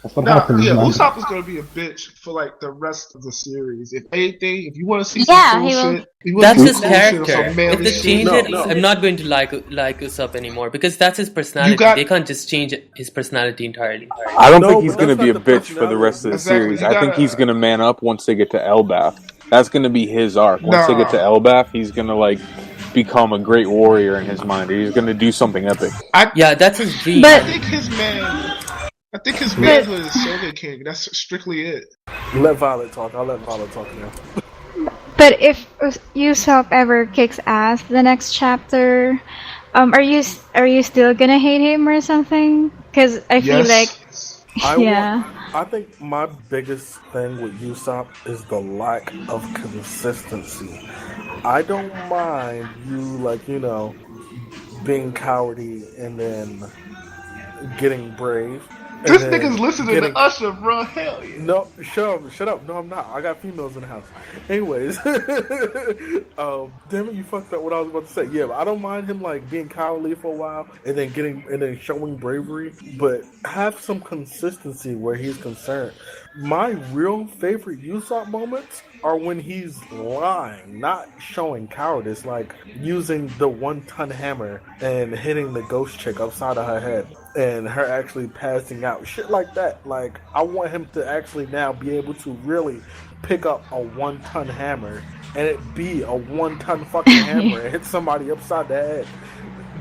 That's what Nah, happens, yeah, man. Usopp is gonna be a bitch for like the rest of the series. If anything, if you want to see Yeah, some cool he will. shit, if you wanna That's see his some cool shit or character. some manly If they shit, change No, it, no. I'm not going to like Usopp anymore because that's his personality. got- They can't just change his personality entirely. I don't No, think he's but going to that's be a not the bitch for the rest of the Exactly, series. you I think gotta- he's going to man up once they get to Elbaf. That's going to be his arc. Once they get to Elbaf, he's going to like become a great warrior in his mind. He's going to do something epic. Yeah, that's his dream. But- I think his manhood is Soga King. That's strictly it. Let Violet talk. I'll let Violet talk now. But if Usopp ever kicks ass the next chapter, are you still gonna hate him or something? Because I feel like yeah. I think my biggest thing with Usopp is the lack of consistency. I don't mind you, being cowardly and then getting brave. and This then nigga's listening getting- to Usher, bro. Hell yeah. No, shut up. No, I'm not. I got females in the house. Anyways, damn it, you fucked up what I was about to say. Yeah, but I don't mind him like being cowardly for a while and then showing bravery, but have some consistency where he's concerned. My real favorite Usopp moments are when he's lying, not showing cowardice, like using the 1-ton hammer and hitting the ghost chick upside of her head and her actually passing out. Shit like that. Like, I want him to actually now be able to really pick up a 1-ton hammer and it be a 1-ton fucking hammer and hit somebody upside the head.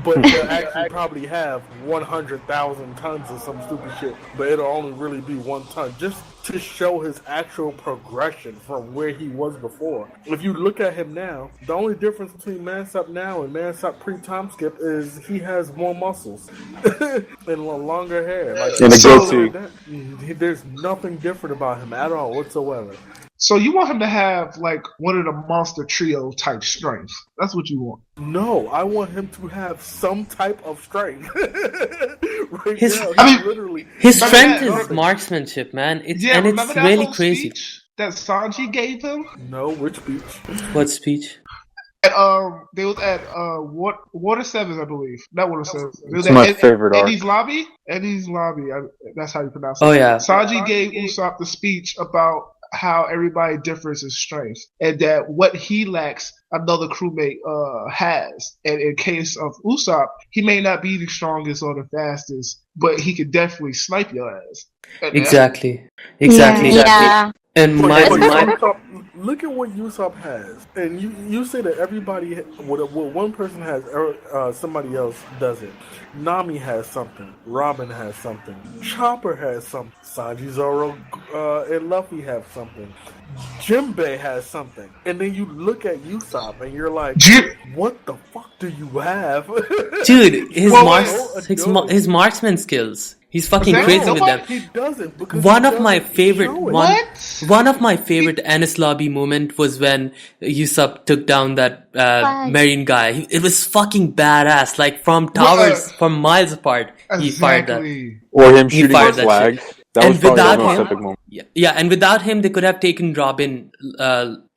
But they'll actually probably have 100,000 tons of some stupid shit, but it'll only really be 1 ton, just to show his actual progression from where he was before. If you look at him now, the only difference between Mansopp now and Mansopp pre-time skip is he has more muscles and longer hair. Like, And a goatee. There's nothing different about him at all whatsoever. So you want him to have like one of the monster trio type strengths. That's what you want. No, I want him to have some type of strength. Right His- now, I mean, literally His Remember strength that- is marksmanship, man. It's remember that really whole crazy. speech that Sanji gave him? no, which beach? What speech? At, they was at Water Sevens, I believe. Not Water Sevens. It was It's my favorite arc. Eddie's Lobby. Eddie's Lobby. That's how you pronounce it. Oh yeah. Sanji gave Usopp the speech about how everybody differs in strength, and that what he lacks, another crewmate has. And in case of Usopp, he may not be the strongest or the fastest, but he could definitely snipe your ass. And Exactly. Yeah. And Look at what Usopp has, and you say that everybody, what one person has, somebody else doesn't. Nami has something. Robin has something. Chopper has something. Sanji, Zoro, and Luffy have something. Jinbei has something. And then you look at Usopp and you're like, what the fuck do you have? dude, his Well, his marksman skills. He's fucking Exactly. crazy with them. He doesn't. Because One he of my doesn't favorite show it. one of my favorite Ennis Lobby moment was when Usopp took down that marine guy. It was fucking badass. Like from towers, from miles apart, he fired that. exactly. Or him He shooting fired a that flag. shit. That And was probably the without most him- epic moment. Yeah, and without him, they could have taken Robin,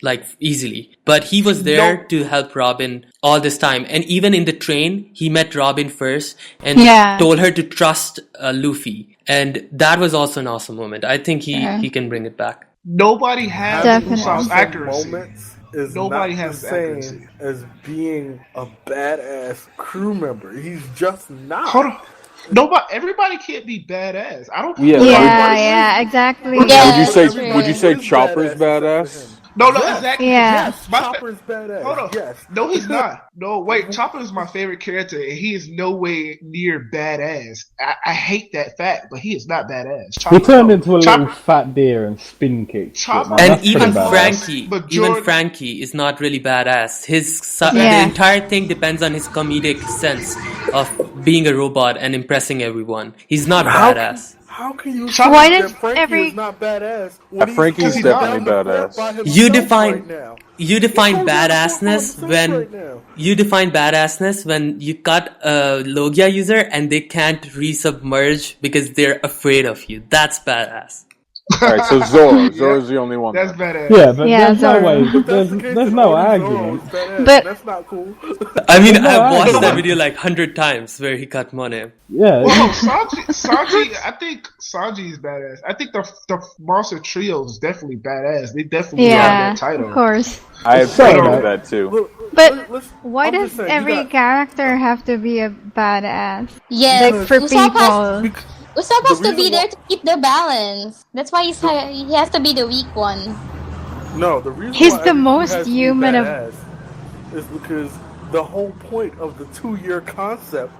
like easily. But he was there to help Robin all this time. And even in the train, he met Robin first and Yeah. told her to trust Luffy. And that was also an awesome moment. I think he can bring it back. Nobody has Definitely. Usopp's Awesome accuracy. moments is Nobody not has the same accuracy. as being a badass crew member. He's just not. Hold on. Everybody can't be badass. I don't. Yeah. Yeah, exactly. Yeah. Would you say Chopper's badass? No, Yes. exactly. Yeah. Yes, my Chopper's badass. Hold on. Yes. No, he's not. No, wait. Chopper is my favorite character, and he is no way near badass. I hate that fact, but he is not badass. He turned into a little Chopper- fat deer and spin kicked. Chopper- Man, And that's even pretty badass. Frankie, But Jordan- Frankie is not really badass. The Yeah. entire thing depends on his comedic sense of being a robot and impressing everyone. He's not badass. How can you Why say does that Frankie every- is not badass? When Frankie's he's definitely down the badass. front by You himself define right now. you define He's holding down the front by badassness himself when right now. you define badassness when you cut a Logia user and they can't resubmerge because they're afraid of you. That's badass. Alright, so Zoro's the only one. That's then. badass. Yeah, but Yeah, there's no Zoro. way. If that's There's, the case, there's then no only argument. Zoro's badass. But- That's not cool. I mean, No, I've watched I- that video like 100 times where he cut Monet. Yeah. Well, Sanji, I think Sanji is badass. I think the monster trio is definitely badass. They definitely have Yeah, that title. of course. I have So, fun with that too. Look, But let's- why I'm does just saying, you every got- character have to be a badass? Yes, Like for people. Usopp has The to be reason there why- to keep the balance. That's why he has to be the weak one. No, the reason He's why the everything most has to be human of- badass is because the whole point of the 2-year concept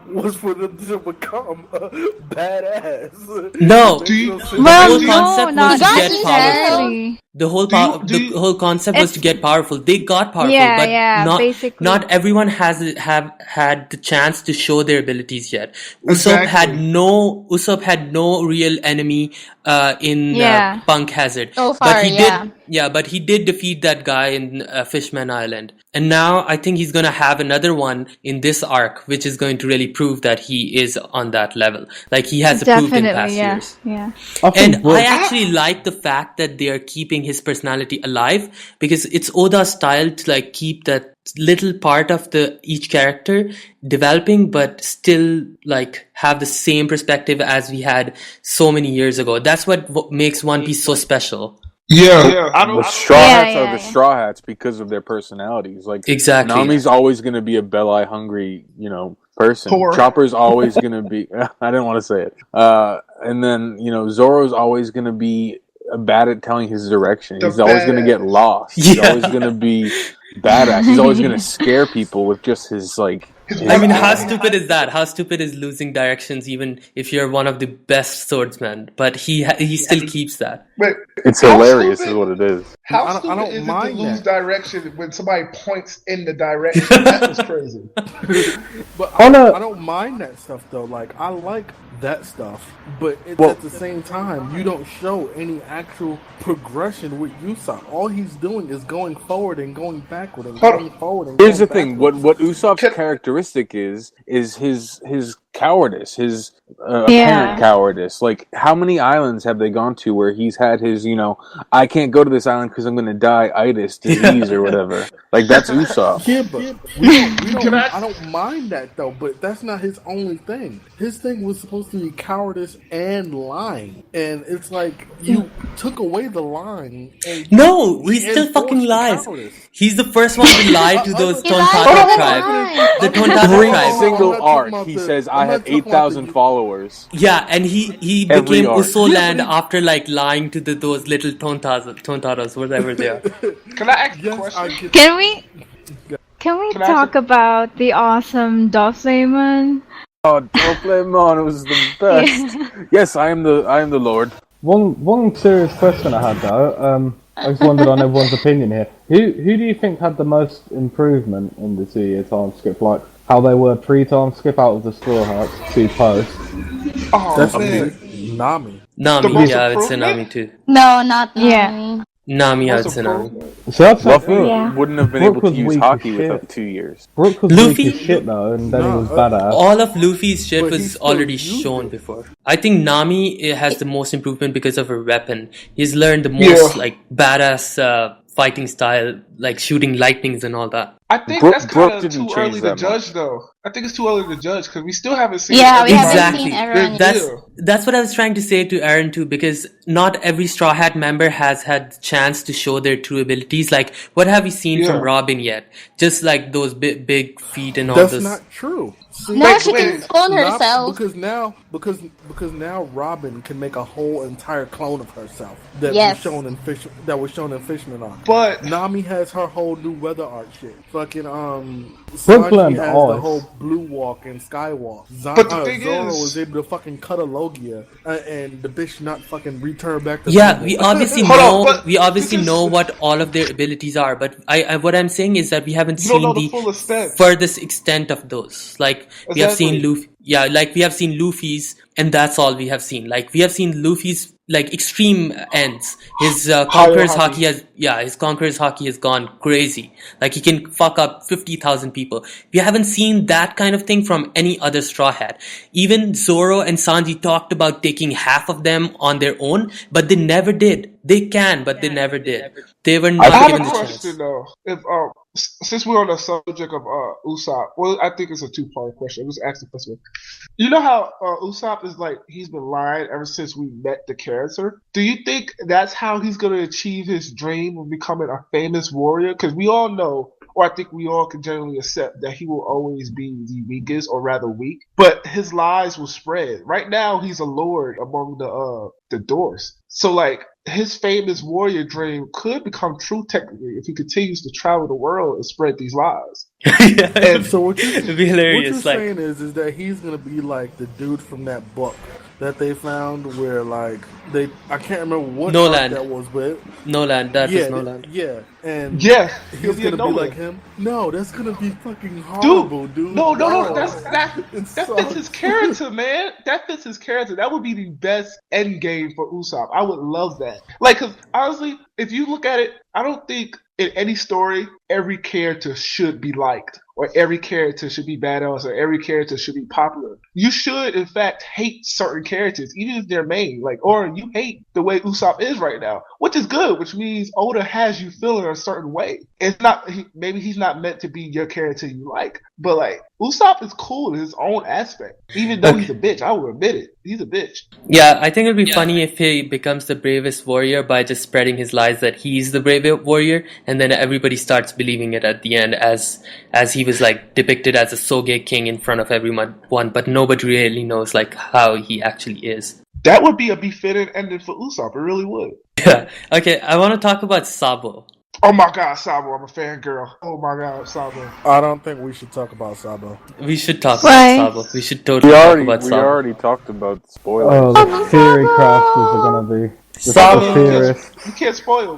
was for them to become a badass. No. Do you- The Well, whole no, concept not was to get necessarily. The whole Do you- do the you- whole concept was to get powerful. They got powerful, Yeah, but yeah, basically. not everyone have had the chance to show their abilities yet. Exactly. Usopp had no real enemy in Yeah. Punk Hazard. So but far, he yeah. did. Yeah, but he did defeat that guy in Fishman Island. And now I think he's gonna have another one in this arc, which is going to really prove that he is on that level. Like he has proved in past Definitely, yeah. years. Yeah. I think And Brooke- I actually like the fact that they are keeping his personality alive because it's Oda's style to like keep that little part of each character developing, but still like have the same perspective as we had so many years ago. That's what makes One Piece so special. Yeah, The Straw Yeah, Hats yeah, are the yeah. Straw Hats because of their personalities. Like Exactly. Nami's always going to be a Belai hungry, person. Poor. Chopper's always going to be. I didn't want to say it. And then Zoro's always going to be bad at telling his direction. He's always going to get lost. He's Yeah. always going to be badass. He's always going to scare people with just his like. I mean, how stupid is that? How stupid is losing directions even if you're one of the best swordsmen? But he still keeps that. but It's how hilarious, stupid- is what it is. How I stupid don't is it to mind lose that. direction when somebody points in the direction? That was crazy. But On a- I don't mind that stuff though. Like I like that stuff, but Well- at the same time, you don't show any actual progression with Usopp. All he's doing is going forward and going backward and Hold going forward. And Here's the going thing: backwards. what Usopp's Can- characteristic is his cowardice, his Yeah. apparent cowardice. Like, how many islands have they gone to where he's had his, I can't go to this island because I'm going to die itis disease or whatever. Like, that's Usopp. Yeah, but we don't, Can I don't mind that though, but that's not his only thing. His thing was supposed to be cowardice and lying, and it's like you took away the lying. And No, he still reinforced fucking the lies. cowardice. He's the first one to lie to those He lied Tontata all the tribe. time. The Tontata Every tribe. single I'm not talking arc, about he the- says, I'm I not have talking about 8,000 the- followers. Yeah, and he Every became arc. Uso Yeah, land but after like lying to those little Tontaras, whatever they are. Can I ask a Yes, I question? get Can we Can I talk about the awesome Doflaemon? Oh, Doflaemon was the best. Yes, I am the Lord. One serious question I had though. I just wondered on everyone's opinion here. Who do you think had the most improvement in the 2-year time skip? Like how they were pre-time skip out of the Straw Hats to post. Oh That's man, Nami. Nami, most yeah, I would say improvement? Nami too. No, not Yeah. Nami. Nami, I would Most say Nami. improvement? So that's like Luffy Yeah. wouldn't have been Brooke able to was use weak as hockey shit. without 2 years. Brooke was Luffy- weak as shit though, and then he No, was badass. All of Luffy's shit But he was still already used shown it. before. I think Nami has the most improvement because of her weapon. He's learned the most Yeah. like badass fighting style, like shooting lightnings and all that. I think Brooke- that's Brooke kind of didn't too change early to that judge, though. I think it's too early to judge because we still haven't seen. Yeah, we haven't Exactly. seen everyone. That's Yeah. that's what I was trying to say to Aaron too, because not every Straw Hat member has had the chance to show their true abilities. Like, what have we seen Yeah. from Robin yet? Just like those big feet and all That's those. not true. See, No, Wait, she can wait. clone Not- herself. because now Robin can make a whole entire clone of herself that Yes. was shown in Fishman arc. But Nami has her whole new weather art shit. Fucking Brooklyn Sanji has Ice. the whole blue walk and skywalk. But the thing Zoro is- was able to fucking cut a Logia and the bitch not fucking return back to Yeah, normal. we obviously Hold on, know but we obviously this is- know what all of their abilities are, but I what I'm saying is that we haven't you don't seen know the the full extent. furthest extent of those. Like we have seen Exactly. Luffy. like we have seen Luffy's, and that's all we have seen. Like we have seen Luffy's like extreme ends. His Conqueror's Haki his Conqueror's Haki has gone crazy. Like he can fuck up 50,000 people. We haven't seen that kind of thing from any other Straw Hat. Even Zoro and Sanji talked about taking half of them on their own, but they never did. They can, but they never did. They were not given the chance. I have a question though. If since we're on the subject of Usopp, well, I think it's a two-part question. Let's ask the first one. You know how Usopp is like he's been lying ever since we met the character. Do you think that's how he's going to achieve his dream of becoming a famous warrior? Because we all know, or I think we all can generally accept that he will always be the weakest, or rather weak. But his lies will spread. Right now, he's a lord among the Doors. So like his famous warrior dream could become true technically if he continues to travel the world and spread these lies. And so what you're hilarious. Saying is that he's gonna be like the dude from that book that they found where like I can't remember what Noland that was with. Noland, is Noland. Yeah. And he's gonna be like him. No, that's gonna be fucking horrible, dude. No, that fits his character, man. That fits his character. That would be the best end game for Usopp. I would love that. Like, cause honestly, if you look at it, I don't think in any story every character should be liked, or every character should be badass, or every character should be popular. You should, in fact, hate certain characters, even if they're main. Like, or you hate the way Usopp is right now, which is good, which means Oda has you feeling a certain way. It's not, maybe he's not meant to be your character you like, but like, Usopp is cool in his own aspect. Even though he's a bitch, I will admit it. He's a bitch. Yeah, I think it'd be funny if he becomes the bravest warrior by just spreading his lies that he's the bravest warrior, and then everybody starts believing it at the end as he was like depicted as a Soge king in front of everyone, but nobody really knows like how he actually is. That would be a befitting ending for Usopp. It really would. Yeah. Okay, I want to talk about Sabo. Oh my god, Sabo, I'm a fangirl. Oh my god, Sabo. I don't think we should talk about Sabo. We should talk about Sabo. We should totally talk about Sabo. We already talked about spoilers. Oh, the theory crafters are gonna be... Sabo, we can't spoil.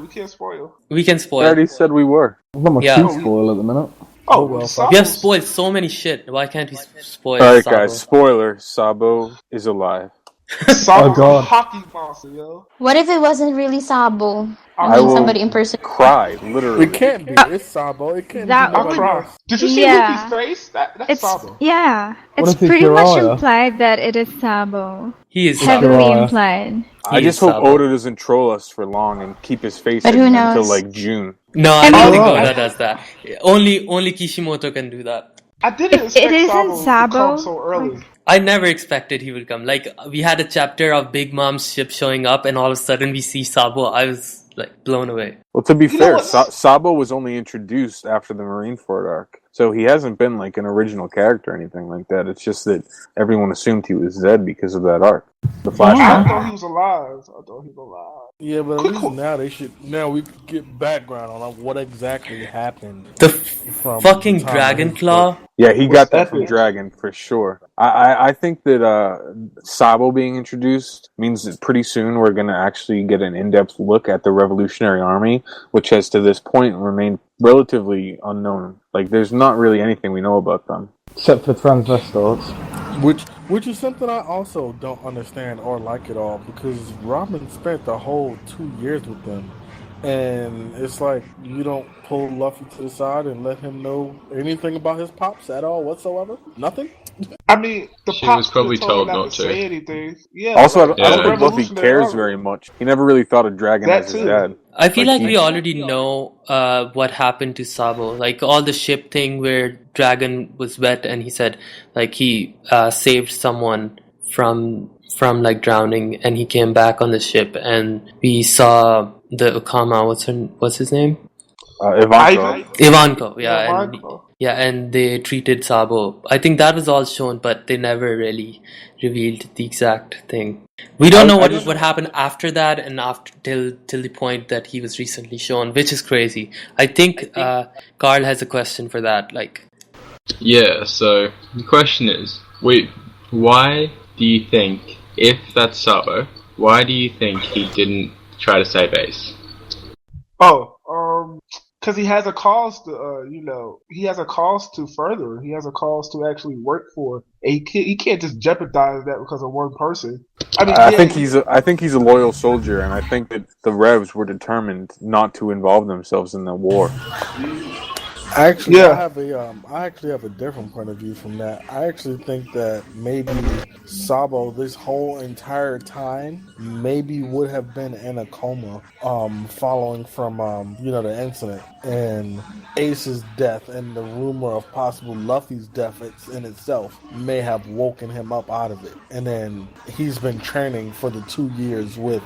We can spoil. I already said we were. I'm not too spoil at the minute. Oh, well, we have spoiled so many shit. Why can't we spoil Alright Sabo? guys, spoiler. Sabo is alive. Sabo's a hockey monster, yo. What if it wasn't really Sabo? I will somebody in person. Cry, literally. It can't be. It's Sabo. It can't be. I'll cry. Did you see Luffy's face? That's Sabo. Yeah. It's pretty much implied that it is Sabo. He is heavily implied. I just hope Oda doesn't troll us for long and keep his face But who hidden knows? until like June. No, I don't think Oda does that. Only Kishimoto can do that. I didn't expect Sabo to come so early. I never expected he would come. Like, we had a chapter of Big Mom's ship showing up, and all of a sudden we see Sabo. I was, like, blown away. Well, to be fair, Sabo was only introduced after the Marineford arc. So he hasn't been, like, an original character or anything like that. It's just that everyone assumed he was dead because of that arc. The flashback. I thought he was alive. Yeah, but at least now we could get background on what exactly happened. The fucking Dragon Claw? Yeah, he got that from Dragon, for sure. I think that Sabo being introduced means that pretty soon we're going to actually get an in-depth look at the Revolutionary Army, which has to this point remained relatively unknown. Like, there's not really anything we know about them. Except for transvestites. Which is something I also don't understand or like at all, because Robin spent the whole 2 years with them, and it's like you don't pull Luffy to the side and let him know anything about his pops at all whatsoever. Nothing. I mean, she was probably told not to say anything. Yeah. Also, I don't think Luffy cares very much. He never really thought of Dragon as his dad. I feel like we already know what happened to Sabo. Like, all the ship thing where Dragon was wet and he said, like, he saved someone from like drowning, and he came back on the ship, and we saw the Okama, what's his name? Ivanko, yeah, and they treated Sabo. I think that was all shown, but they never really revealed the exact thing. We don't know what happened after that, and till the point that he was recently shown, which is crazy. I think Carl has a question for that. Like, yeah. So the question is, why do you think, if that's Sabo, why do you think he didn't try to save Ace? Because he has a cause to, he has a cause to further. He has a cause to actually work for. And he can't just jeopardize that because of one person. I mean, I think he's a loyal soldier, and I think that the Revs were determined not to involve themselves in the war. Actually, I actually have a different point of view from that. I actually think that maybe Sabo, this whole entire time, maybe would have been in a coma, following from the incident and Ace's death and the rumor of possible Luffy's death in itself may have woken him up out of it, and then he's been training for the 2 years with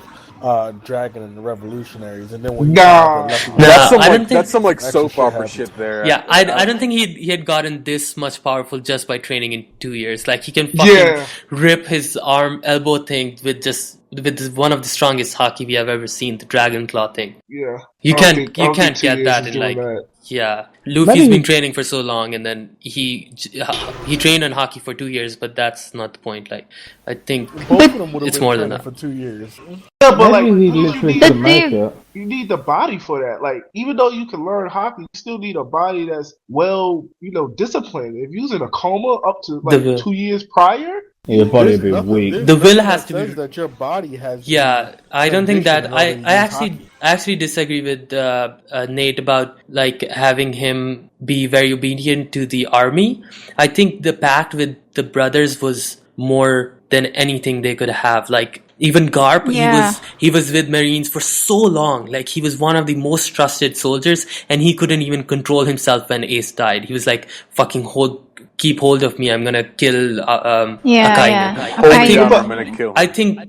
Dragon and the Revolutionaries, and then when that's some soap opera shit there. Yeah, I don't think he had gotten this much powerful just by training in 2 years. Like he can fucking rip his elbow thing with one of the strongest haki we have ever seen, the Dragon Claw thing. Yeah, you can't get that in like Luffy's been training for so long, and then he trained on haki for 2 years, but that's not the point. Like I think both of them would have it's been more than that for 2 years. Yeah, but like you need the body for that. Like even though you can learn hockey, you still need a body that's well, disciplined. If you're in a coma up to like 2 years prior. Your body would be weak. The will has to be that your body has. Yeah, I don't think that. I actually disagree with Nate about like having him be very obedient to the army. I think the pact with the brothers was more than anything they could have. Like even Garp, he was with Marines for so long. Like he was one of the most trusted soldiers, and he couldn't even control himself when Ace died. He was like, "Fucking keep hold of me. I'm gonna kill Akainu." I think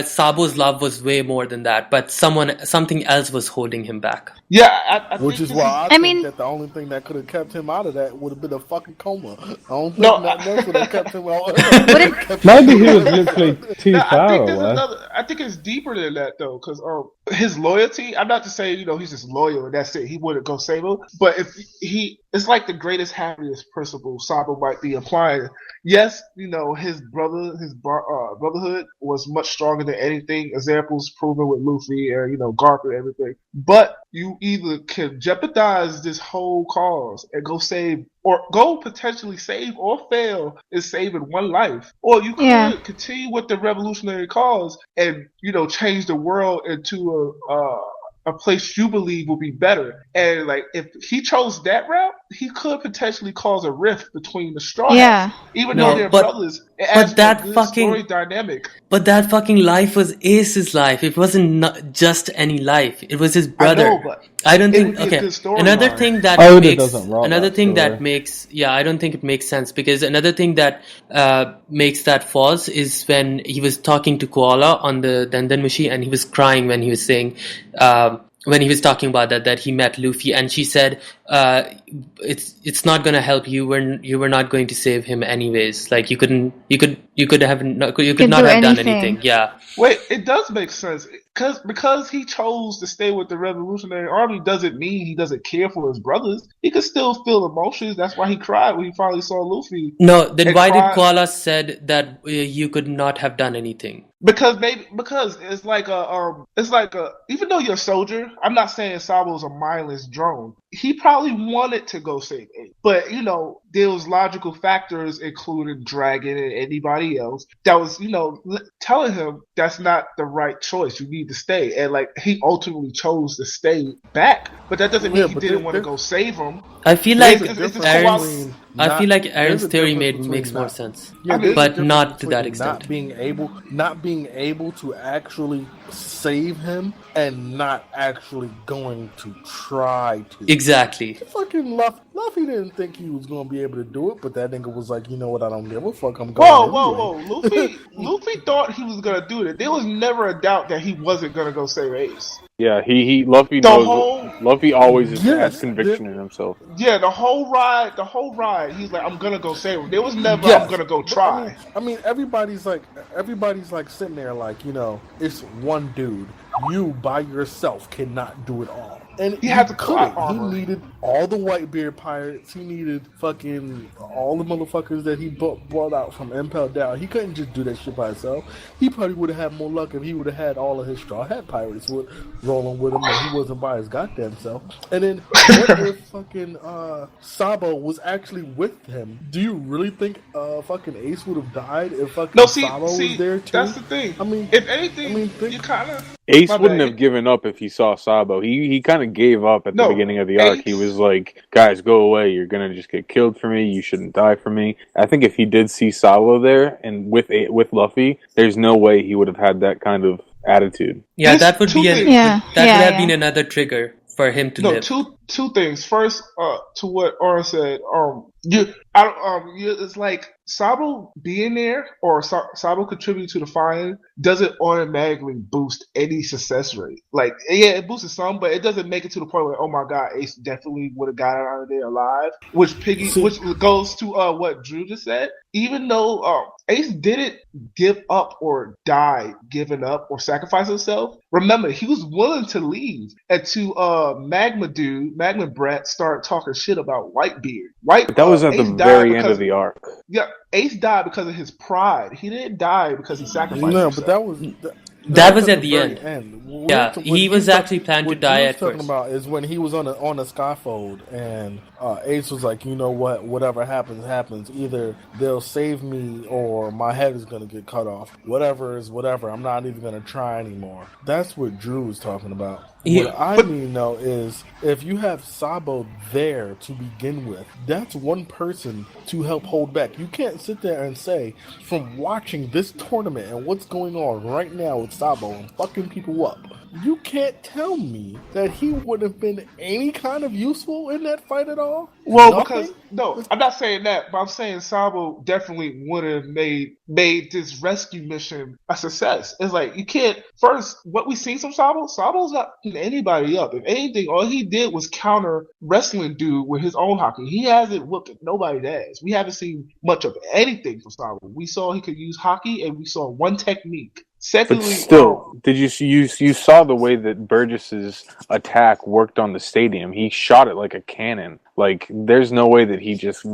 Sabo's love was way more than that, but something else was holding him back. Yeah, which is why I think that the only thing that could have kept him out of that would have been a fucking coma. I don't think nothing else would have kept him out. Maybe he was literally too far away. I think it's deeper than that though, because his loyalty. I'm not to say he's just loyal and that's it. He wouldn't go save him, but if it's like the greatest happiness principle Sabo might be applying. Yes, his brotherhood was much stronger than anything. Examples proven with Luffy and Garp and everything. But you either can jeopardize this whole cause and go save, or go potentially save or fail in saving one life, or you could continue with the revolutionary cause and change the world into a place you believe will be better. And like if he chose that route, he could potentially cause a rift between the Straw Hats, even though they're brothers. But that fucking story dynamic. But that fucking life was Ace's life. It wasn't just any life. It was his brother. I know, but I don't think. Okay, another thing that makes I don't think it makes sense, because another thing that makes that false is when he was talking to Koala on the Dendenmushi, and he was crying when he was saying. When he was talking about that he met Luffy, and she said, "It's not gonna help you. You were not going to save him anyways. Like you could not have done anything." Yeah. Wait, it does make sense because he chose to stay with the Revolutionary Army doesn't mean he doesn't care for his brothers. He could still feel emotions. That's why he cried when he finally saw Luffy. No, then why did Koala said that you could not have done anything? Because it's like even though you're a soldier, I'm not saying Sabo's a mindless drone. He probably wanted to go save Ace, but there was logical factors, including Dragon and anybody else, that was telling him that's not the right choice. You need to stay, and like he ultimately chose to stay back. But that doesn't mean he didn't want to go save him. I feel like Aaron's theory makes more sense, but not to that extent. Not being able to actually save him and not actually going to try to. Exactly. Fucking Luffy didn't think he was going to be able to do it, but that nigga was like, you know what, I don't give a fuck, I'm going. Whoa. Luffy thought he was going to do it. There was never a doubt that he wasn't going to go save Ace. Yeah, Luffy knows. Luffy always has conviction in himself. Yeah, the whole ride, he's like, I'm gonna go save him. There was never, I'm gonna go try. I mean, everybody's like sitting there like, it's one dude. You by yourself cannot do it all. And he had the plot He armor. needed all the Whitebeard pirates. He needed fucking all the motherfuckers that he brought out from Impel Down. He couldn't just do that shit by himself. He probably would have had more luck if he would have had all of his Straw Hat pirates rolling with him and he wasn't by his goddamn self. And then what if fucking Sabo was actually with him? Do you really think fucking Ace would have died if fucking Sabo was there too? That's the thing. I mean, if anything, you kind of... Ace wouldn't have given up if he saw Sabo. He kind of gave up at the beginning of the arc. He was like, guys, go away. You're going to just get killed for me. You shouldn't die for me. I think if he did see Sabo there and with Luffy, there's no way he would have had that kind of attitude. Yeah, that would be would have been another trigger for him to live. Two things. First, to what Aura said, it's like Sabo being there or Sabo contributing to the fighting doesn't automatically boost any success rate. Like, yeah, it boosts some, but it doesn't make it to the point where, oh my god, Ace definitely would have got out of there alive. Which goes to what Drew just said. Even though Ace didn't give up or die giving up or sacrifice himself, remember he was willing to leave until Magma Brat started talking shit about Whitebeard. That was at the very end of the arc. Yeah, Ace died because of his pride. He didn't die because he sacrificed himself. But that was... That was at the end. Yeah, he was actually planned to die at first. What talking about is when he was on the scaffold and Ace was like, you know what, whatever happens, happens. Either they'll save me or my head is going to get cut off. Whatever is whatever. I'm not even going to try anymore. That's what Drew was talking about. What I need to know is if you have Sabo there to begin with, that's one person to help hold back. You can't sit there and say, from watching this tournament and what's going on right now with Sabo and fucking people up, you can't tell me that he would have been any kind of useful in that fight at all? Well, because I'm not saying that, but I'm saying Sabo definitely would have made this rescue mission a success. It's like you can't first what we seen from Sabo's not anybody up. If anything, all he did was counter wrestling dude with his own hockey. He hasn't whooped nobody's ass. We haven't seen much of anything from Sabo. We saw he could use hockey, and we saw one technique. Secondly, but still, did you saw the way that Burgess's attack worked on the stadium? He shot it like a cannon. Like, there's no way that he just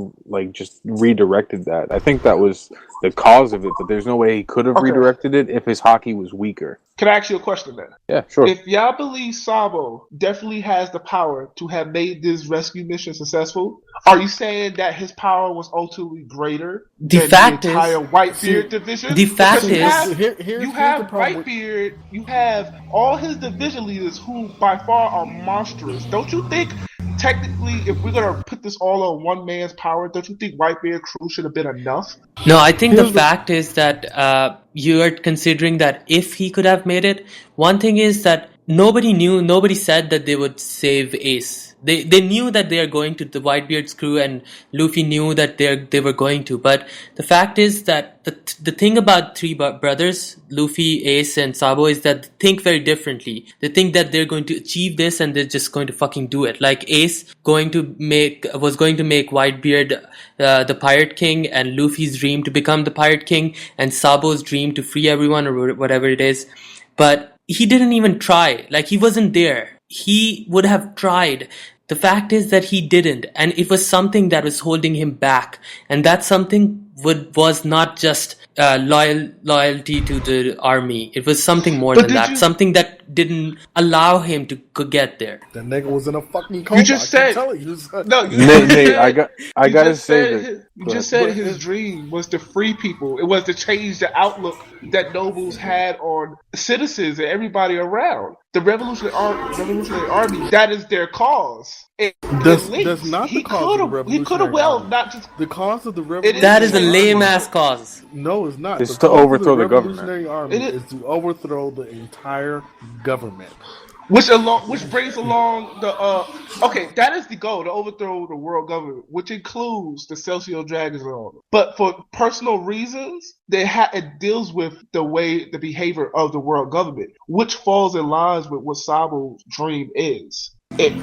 redirected that. I think that was the cause of it, but there's no way he could have redirected it if his hockey was weaker. Can I ask you a question then? Yeah, sure. If y'all believe Sabo definitely has the power to have made this rescue mission successful, are you saying that his power was ultimately greater than the entire Whitebeard division? The fact is, you have Whitebeard, you have all his division leaders who by far are monstrous. Don't you think technically, if we're going to put this all on one man's power, don't you think Whitebeard crew should have been enough? No, I think the fact is that you are considering that if he could have made it, one thing is that nobody said that they would save Ace. They knew that they are going to, the Whitebeard's crew, and Luffy knew that they were going to. But the fact is that the thing about three brothers, Luffy, Ace, and Sabo, is that they think very differently. They think that they're going to achieve this and they're just going to fucking do it. Like Ace was going to make Whitebeard the Pirate King, and Luffy's dream to become the Pirate King, and Sabo's dream to free everyone or whatever it is. But he didn't even try. Like, he wasn't there. He would have tried. The fact is that he didn't, and it was something that was holding him back, and that something was not just loyalty to the army. It was something more than that. Something that didn't allow him to get there. That nigga was in a fucking coma. You just said Nate, I gotta say that. You just said his dream was to free people. It was to change the outlook that nobles had on citizens and everybody around. The Revolutionary Army, that is their cause. That's not the cause of the Revolutionary He could have not just... The cause of the Revolutionary That is a lame-ass cause. No, it's not. It's to overthrow the government. The Revolutionary Army is to overthrow the entire government. Which brings along the that is the goal, to overthrow the world government, which includes the Celestial Dragons and all. But for personal reasons, it deals with the behavior of the world government, which falls in lines with what Sabo's dream is.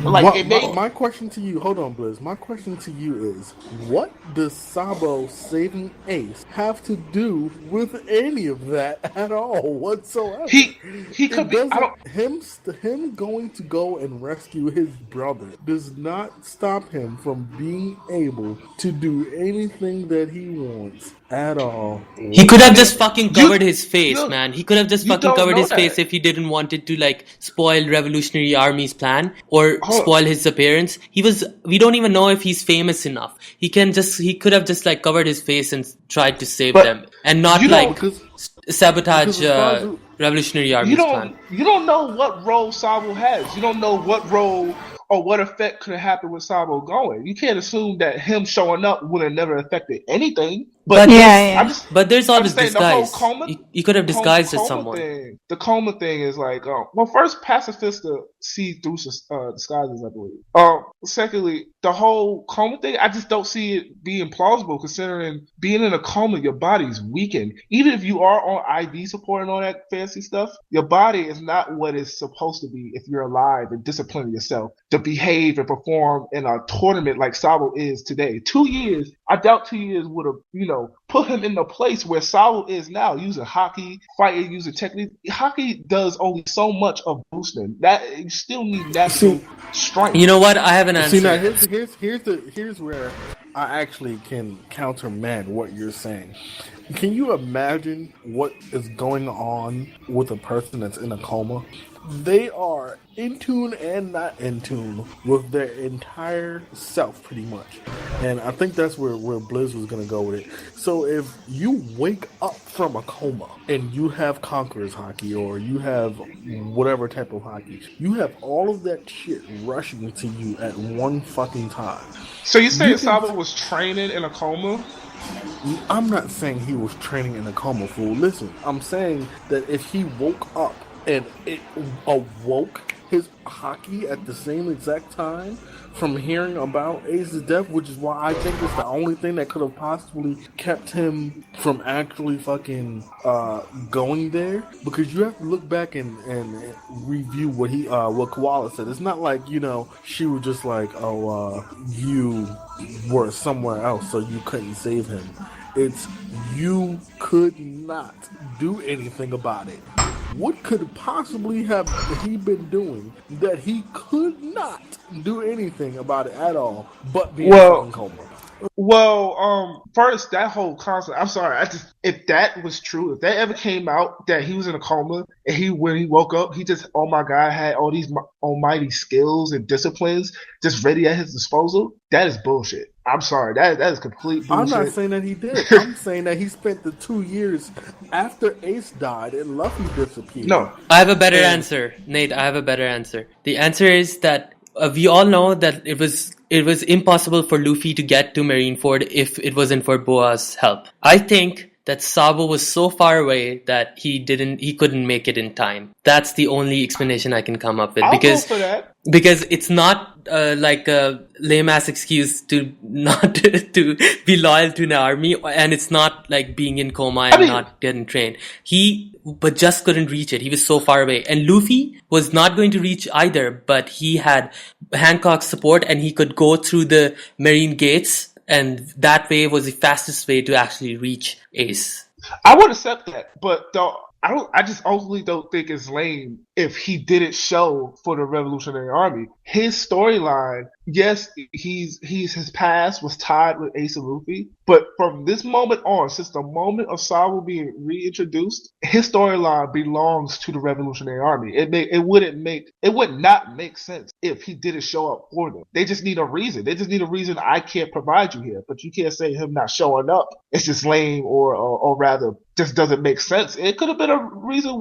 My question to you, hold on, Blizz. My question to you is, what does Sabo saving Ace have to do with any of that at all whatsoever? He could be. I don't. Him going to go and rescue his brother does not stop him from being able to do anything that he wants at all. He could have just fucking covered his face, man. He could have just fucking covered his face if he didn't want it to like spoil Revolutionary Army's plan or spoil his appearance. We don't even know if he's famous enough. He could have just like covered his face and tried to save them and not like sabotage Revolutionary Army's plan. You don't know what role Sabo has. You don't know what role or what effect could have happened with Sabo going. You can't assume that him showing up would have never affected anything. But there's always disguise. You could have disguised as someone. The coma thing is like, first, Pacifista see through disguises, I believe. Secondly, the whole coma thing, I just don't see it being plausible considering being in a coma, your body's weakened. Even if you are on IV support and all that fancy stuff, your body is not what it's supposed to be if you're alive and disciplining yourself to behave and perform in a tournament like Sabo is today. 2 years, I doubt 2 years would have, put him in the place where Sabo is now, using hockey, fighting, using technique. Hockey does only so much of boosting. That you still need natural strength. You know what? I have an answer. See, now here's where I actually can countermand what you're saying. Can you imagine what is going on with a person that's in a coma? They are in tune and not in tune with their entire self, pretty much. And I think that's where Blizz was going to go with it. So if you wake up from a coma and you have Conqueror's Hockey or you have whatever type of hockey, you have all of that shit rushing to you at one fucking time. So you saying Sabo was training in a coma? I'm not saying he was training in a coma, fool. Listen, I'm saying that if he woke up and it awoke his hockey at the same exact time from hearing about Ace's death, which is why I think it's the only thing that could have possibly kept him from actually fucking going there. Because you have to look back and review what Koala said. It's not like, she was just like, you were somewhere else so you couldn't save him. It's you could not do anything about it. What could possibly have he been doing that he could not do anything about it at all but be in a coma? Well, first, that whole concept, I'm sorry, if that was true, if that ever came out that he was in a coma and when he woke up, he just, oh my God, had all these almighty skills and disciplines just ready at his disposal, that is bullshit. I'm sorry, that is complete bullshit. I'm not saying that he did. I'm saying that he spent the 2 years after Ace died and Luffy disappeared. No. I have a better answer, Nate. I have a better answer. The answer is that we all know that it was impossible for Luffy to get to Marineford if it wasn't for Boa's help. I think that Sabo was so far away that he couldn't make it in time. That's the only explanation I can come up with. I'll go for that. Because it's not like a lame ass excuse to not to be loyal to an army, and it's not like being in coma and not getting trained. But just couldn't reach it. He was so far away. And Luffy was not going to reach either, but he had Hancock's support and he could go through the marine gates, and that way was the fastest way to actually reach Ace. I would accept that, but I just ultimately don't think it's lame if he didn't show for the Revolutionary Army. His storyline, yes, his past was tied with Ace and Luffy, but from this moment on, since the moment of Sabo being reintroduced, his storyline belongs to the Revolutionary Army. It would not make sense if he didn't show up for them. They just need a reason. They just need a reason I can't provide you here, but you can't say him not showing up. It's just lame or rather just doesn't make sense. It could have been a reason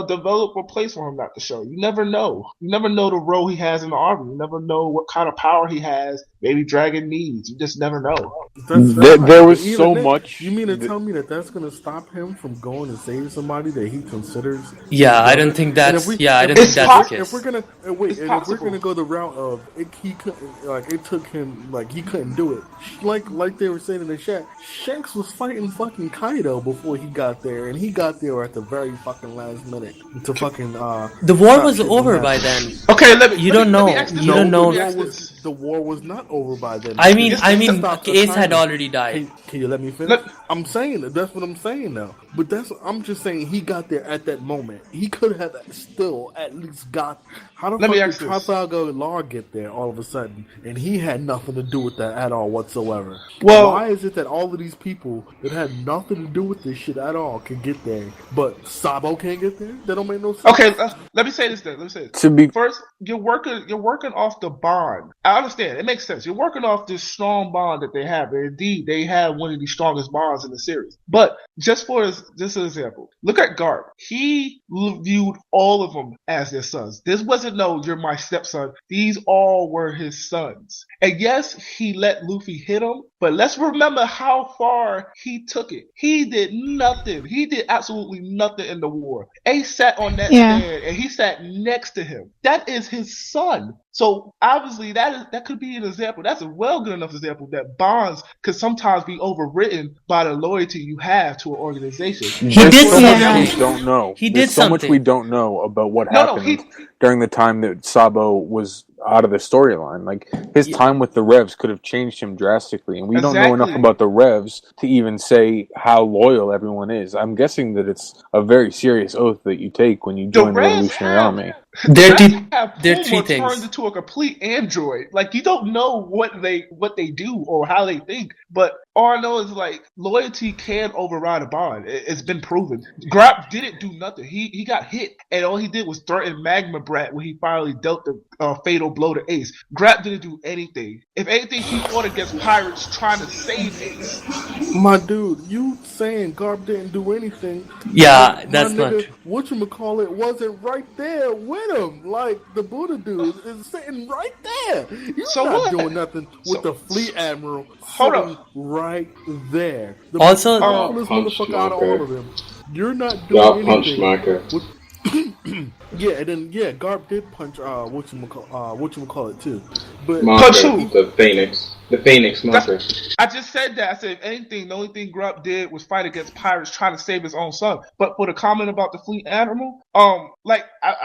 developed a place for him not to show. You never know. You never know the role he has in the army. You never know what kind of power he has. Maybe Dragon needs. You just never know. There was so much. You mean to tell me that that's going to stop him from going and save somebody that he considers? Yeah, I don't think that's. I don't think that's the case. If we're gonna if we're gonna go the route of he couldn't, like it took him, like he couldn't do it. Like they were saying in the chat, Shanks was fighting fucking Kaido before he got there, and he got there at the very fucking last minute to fucking. The war was over by then. Okay, you don't know. You don't know. The war was not over by then. I mean, Ace had already died. Can you let me finish? I'm saying that's what I'm saying now. But I'm just saying he got there at that moment. He could have still at least got. How the fuck did Trafalgar Law get there all of a sudden? And he had nothing to do with that at all whatsoever. Well, why is it that all of these people that had nothing to do with this shit at all can get there, but Sabo can't get there? That don't make no sense. Okay, let me say this then. First, you're working off the bond. I understand. It makes sense. You're working off this strong bond that they have. And indeed, they have one of the strongest bonds in the series. But just an example, look at Garp. He viewed all of them as their sons. This wasn't no, you're my stepson. These all were his sons. And yes, he let Luffy hit him, but let's remember how far he took it. He did nothing. He did absolutely nothing in the war. Ace sat on that stand and he sat next to him. That is his son. So obviously that could be an example. That's a well good enough example that bonds could sometimes be overwritten by the loyalty you have to an organization. He did so much we don't know. There's so much we don't know about what happened during the time that Sabo was out of the storyline. Like his time with the Revs could have changed him drastically, and we don't know enough about the Revs to even say how loyal everyone is. I'm guessing that it's a very serious oath that you take when you join the Revolutionary Army. They're three things. Turned into a complete android. Like you don't know what they do or how they think, but all I know is like loyalty can override a bond. It's been proven. Grap didn't do nothing. He got hit, and all he did was threaten Magma Brat when he finally dealt the fatal blow to Ace. Grap didn't do anything. If anything, he fought against pirates trying to save Ace. My dude, you saying Garp didn't do anything? Yeah, that's not true. Whatchamacallit wasn't right there with him. Like the Buddha dude is sitting right there. You're not doing nothing with the Fleet Admiral sitting right there. The also, motherfucker out of all of them. You're not doing anything. And then Garp did punch whatchamacallit too. But punch who? The Phoenix Marker. I just said that. I said if anything, the only thing Grap did was fight against pirates trying to save his own son. But for the comment about the Fleet Admiral, I'm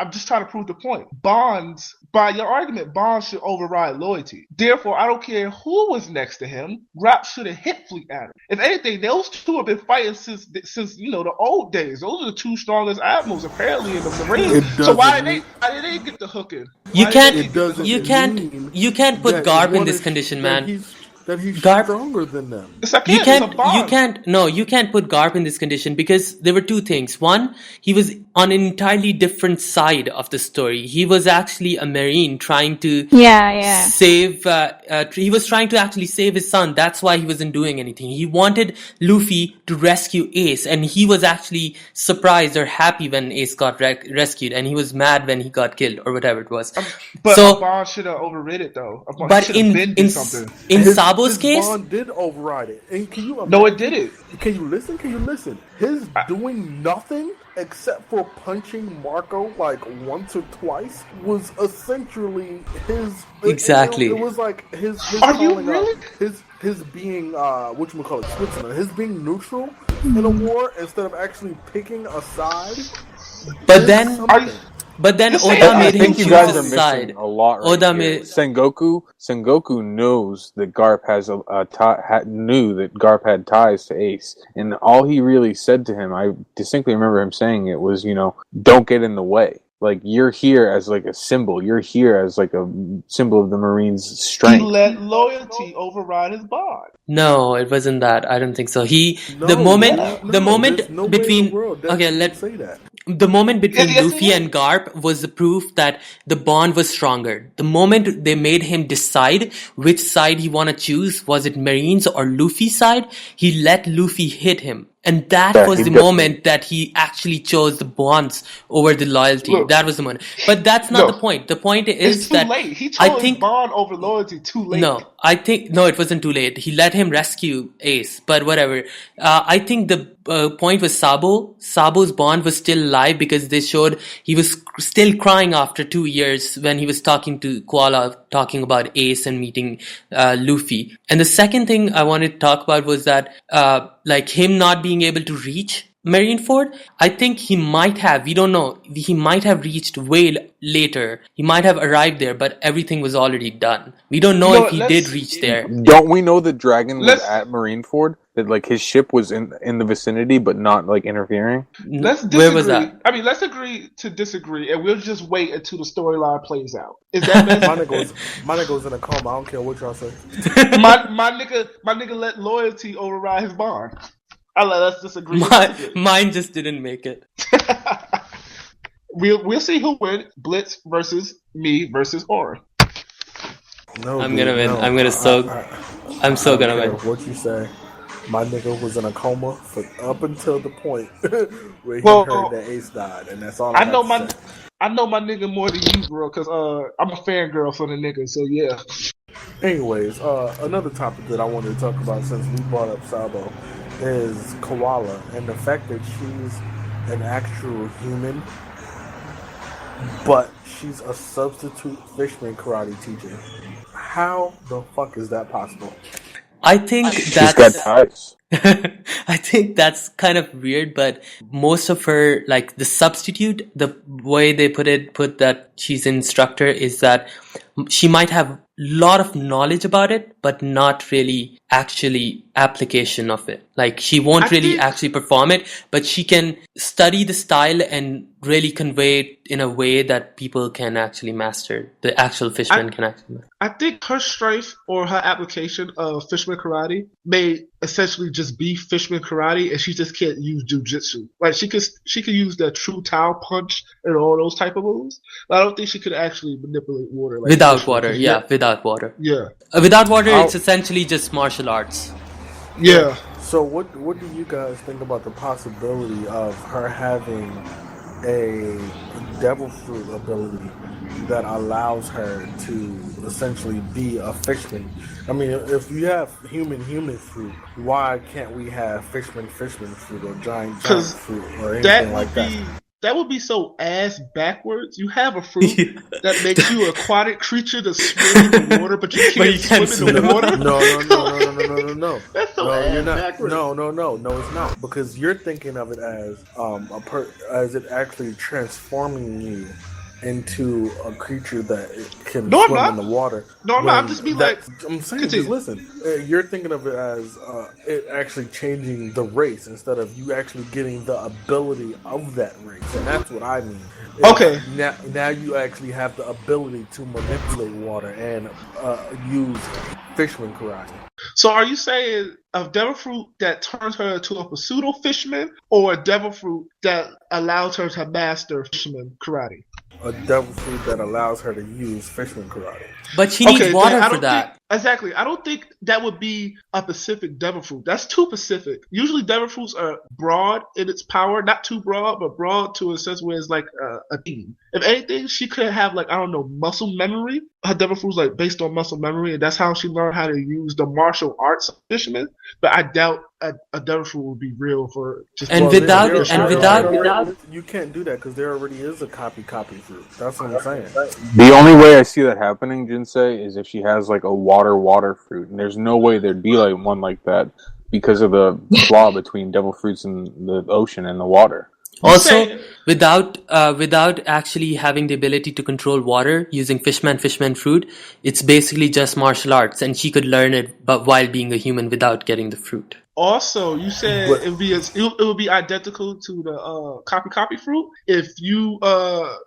just trying to prove the point. Bonds, by your argument, bonds should override loyalty. Therefore, I don't care who was next to him. Grap should have hit Fleet Admiral. If anything, those two have been fighting since the old days. Those are the two strongest admirals apparently in the Marines. So why did they get the hook in? You can't put Garp in this condition, man. That he's stronger than them. You can't put Garp in this condition because there were two things. One, he was on an entirely different side of the story. He was actually a Marine trying to save. He was trying to actually save his son. That's why he wasn't doing anything. He wanted Luffy to rescue Ace, and he was actually surprised or happy when Ace got rescued, and he was mad when he got killed or whatever it was. But a bond should have overridden it though. But in Sabo's case, bond did override it. And can you no, it didn't. Can you listen? His doing nothing except for punching Marco like once or twice was essentially his. Exactly. It was like his. Are you really? His being Switzerland. His being neutral in a war instead of actually picking a side. But then Oda made him choose a side. A lot Sengoku knows that Garp knew that Garp had ties to Ace, and all he really said to him, I distinctly remember him saying it was, don't get in the way. Like, you're here as like a symbol. You're here as like a symbol of the Marines' strength. He let loyalty override his bond. No, it wasn't that. I don't think so. The moment between Luffy and Garp was the proof that the bond was stronger. The moment they made him decide which side he want to choose, was it Marines or Luffy's side, he let Luffy hit him. And that was the moment that he actually chose the bonds over the loyalty. Look, that was the moment. But that's not the point. The point is it's too late. He chose bond over loyalty too late. No, it wasn't too late. He let him rescue Ace, but whatever. I think the point was Sabo. Sabo's bond was still alive because they showed he was still crying after 2 years when he was talking to Koala, talking about Ace and meeting Luffy. And the second thing I wanted to talk about was that like him not being able to reach Marineford, I think he might have, we don't know, he might have reached way later. He might have arrived there, but everything was already done. We don't know if he did reach there. Don't we know the dragon was at Marineford? That like his ship was in the vicinity, but not like interfering? Let's disagree. Where was that? I mean, let's agree to disagree, and we'll just wait until the storyline plays out. Is that best? My nigga's in a coma. I don't care what y'all say. my nigga let loyalty override his bond. Let's disagree. Mine just didn't make it. We'll see who wins. Blitz versus me versus Aura. No, I'm gonna win. No. I'm so gonna win. What you say? My nigga was in a coma up until the point where he heard that Ace died, and that's all I know my nigga more than you, bro, because I'm a fangirl for the nigga, so yeah. Anyways, another topic that I wanted to talk about since we brought up Sabo is Koala and the fact that she's an actual human, but she's a substitute fishman karate teacher. How the fuck is that possible? I think she's got ties. I think that's kind of weird, but most of her, like the substitute, the way they put that she's an instructor is that she might have a lot of knowledge about it, but not really actually application of it. Like she won't really actually perform it, but she can study the style and really convey it in a way that people can actually master. The actual fishman can actually master. I think her strength or her application of fishman karate may essentially just be fishman karate, and she just can't use jujitsu. Like she could use the true towel punch and all those type of moves. But I don't think she could actually manipulate water. Like Without water, without water. Yeah. Without water, it's essentially just martial arts. Yeah. So what do you guys think about the possibility of her having a devil fruit ability that allows her to essentially be a fishman? I mean, if you have human fruit, why can't we have fishman fruit or giant fruit or anything like that? That would be so ass backwards. You have a fruit that makes you an aquatic creature to swim in the water, but you can't swim in the water. No. That's so ass backwards. No, it's not, because you're thinking of it as as it actually transforming you into a creature that can swim in the water. I'm just being like, I'm saying, just listen. You're thinking of it as it actually changing the race instead of you actually getting the ability of that race, and that's what I mean. Okay. Now you actually have the ability to manipulate water and use fishman karate. So are you saying a devil fruit that turns her into a pseudo fishman, or a devil fruit that allows her to master fishman karate? A devil fruit that allows her to use fishman karate. But she needs water for that. Exactly. I don't think that would be a Pacific devil fruit. That's too Pacific. Usually devil fruits are broad in its power. Not too broad, but broad to a sense where it's like a theme. If anything, she could have muscle memory. Her devil fruit's like based on muscle memory, and that's how she learned how to use the martial arts of fisherman. But I doubt a devil fruit would be real for just. Without you can't do that because there already is a copy fruit. That's what I'm saying. The only way I see that happening, Jinsei, is if she has like a water fruit, and there's no way there'd be like one like that because of the flaw between devil fruits in the ocean and the water. Also, without actually having the ability to control water using fishman fruit, it's basically just martial arts, and she could learn it, but while being a human without getting the fruit. Also, you said it would be identical to the copy fruit. If you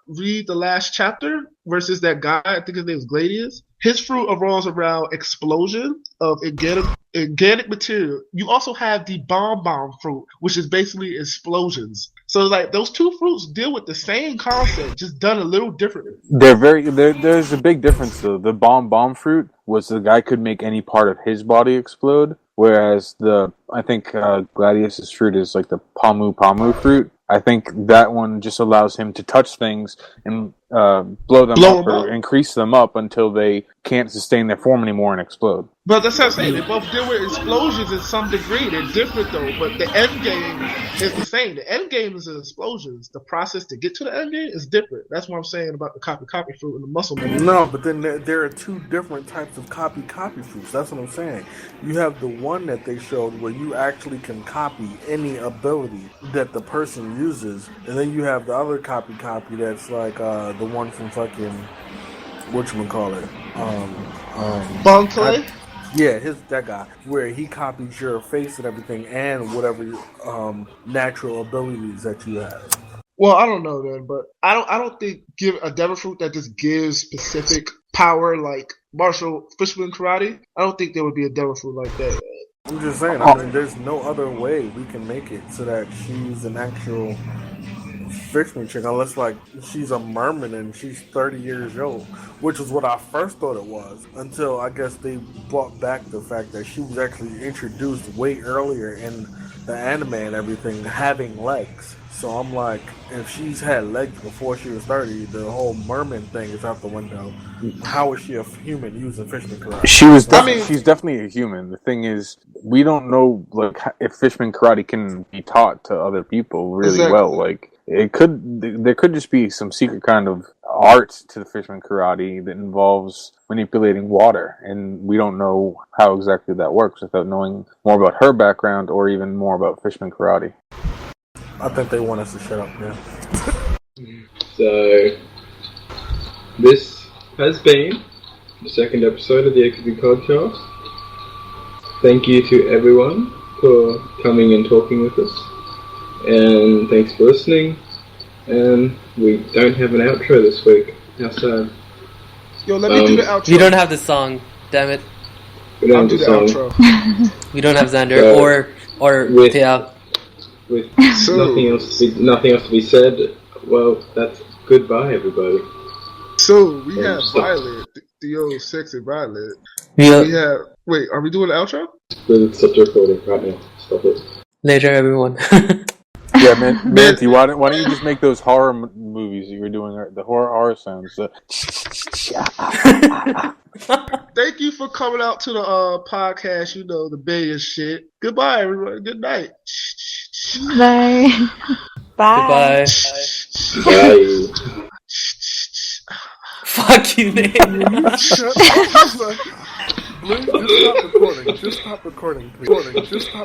read the last chapter versus that guy, I think his name is Gladius. His fruit revolves around explosion of organic material. You also have the bomb fruit, which is basically explosions. So like those two fruits deal with the same concept, just done a little differently. There's a big difference though. The bomb fruit was the guy could make any part of his body explode, whereas I think Gladius's fruit is like the Pamu fruit. I think that one just allows him to touch things and blow them up or increase them up until they can't sustain their form anymore and explode. But that's what I'm saying. They both deal with explosions in some degree. They're different though, but the end game is the same. The end game is the explosions. The process to get to the end game is different. That's what I'm saying about the copy fruit and the muscle man. No, but then there are two different types of copy fruits. That's what I'm saying. You have the one that they showed where you actually can copy any ability that the person uses, and then you have the other copy that's like the one from fucking whatchamacallit? Bon Clay? Yeah, that guy, where he copies your face and everything and whatever natural abilities that you have. Well, I don't know then, but I don't think give a devil fruit that just gives specific power like martial fisherman karate. I don't think there would be a devil fruit like that. I'm just saying, I mean, there's no other way we can make it so that she's an actual fisherman chick, unless like she's a merman and she's 30 years old, which is what I first thought it was, until I guess they brought back the fact that she was actually introduced way earlier in the anime and everything, having legs. So I'm like, if she's had legs before she was 30, the whole merman thing is out the window. How is she a human using fisherman karate? She's definitely a human. The thing is, we don't know like if fisherman karate can be taught to other people really well. Like there could just be some secret kind of art to the fisherman karate that involves manipulating water, and we don't know how exactly that works without knowing more about her background or even more about fisherman karate. I think they want us to shut up now. So, this has been the second episode of the OPB podcast. Thank you to everyone for coming and talking with us. And thanks for listening. And we don't have an outro this week. How sad. Yo, let me do the outro. We don't have the song, damn it. We don't have the song. Outro. We don't have Xander or Thea. With nothing else to be said, well, that's goodbye, everybody. So we have Violet, the old sexy Violet. Yeah. We have. Wait, are we doing the outro? It's such a recording right now. Stop it. Later, everyone. Yeah, Manti, why don't you just make those horror movies that you were doing, the horror sounds? Thank you for coming out to the podcast. You know, the bay and shit. Goodbye, everyone. Good night. Bye. Bye. Bye. Fuck you, man. Shut up. Just stop recording. Just stop recording, please. Just stop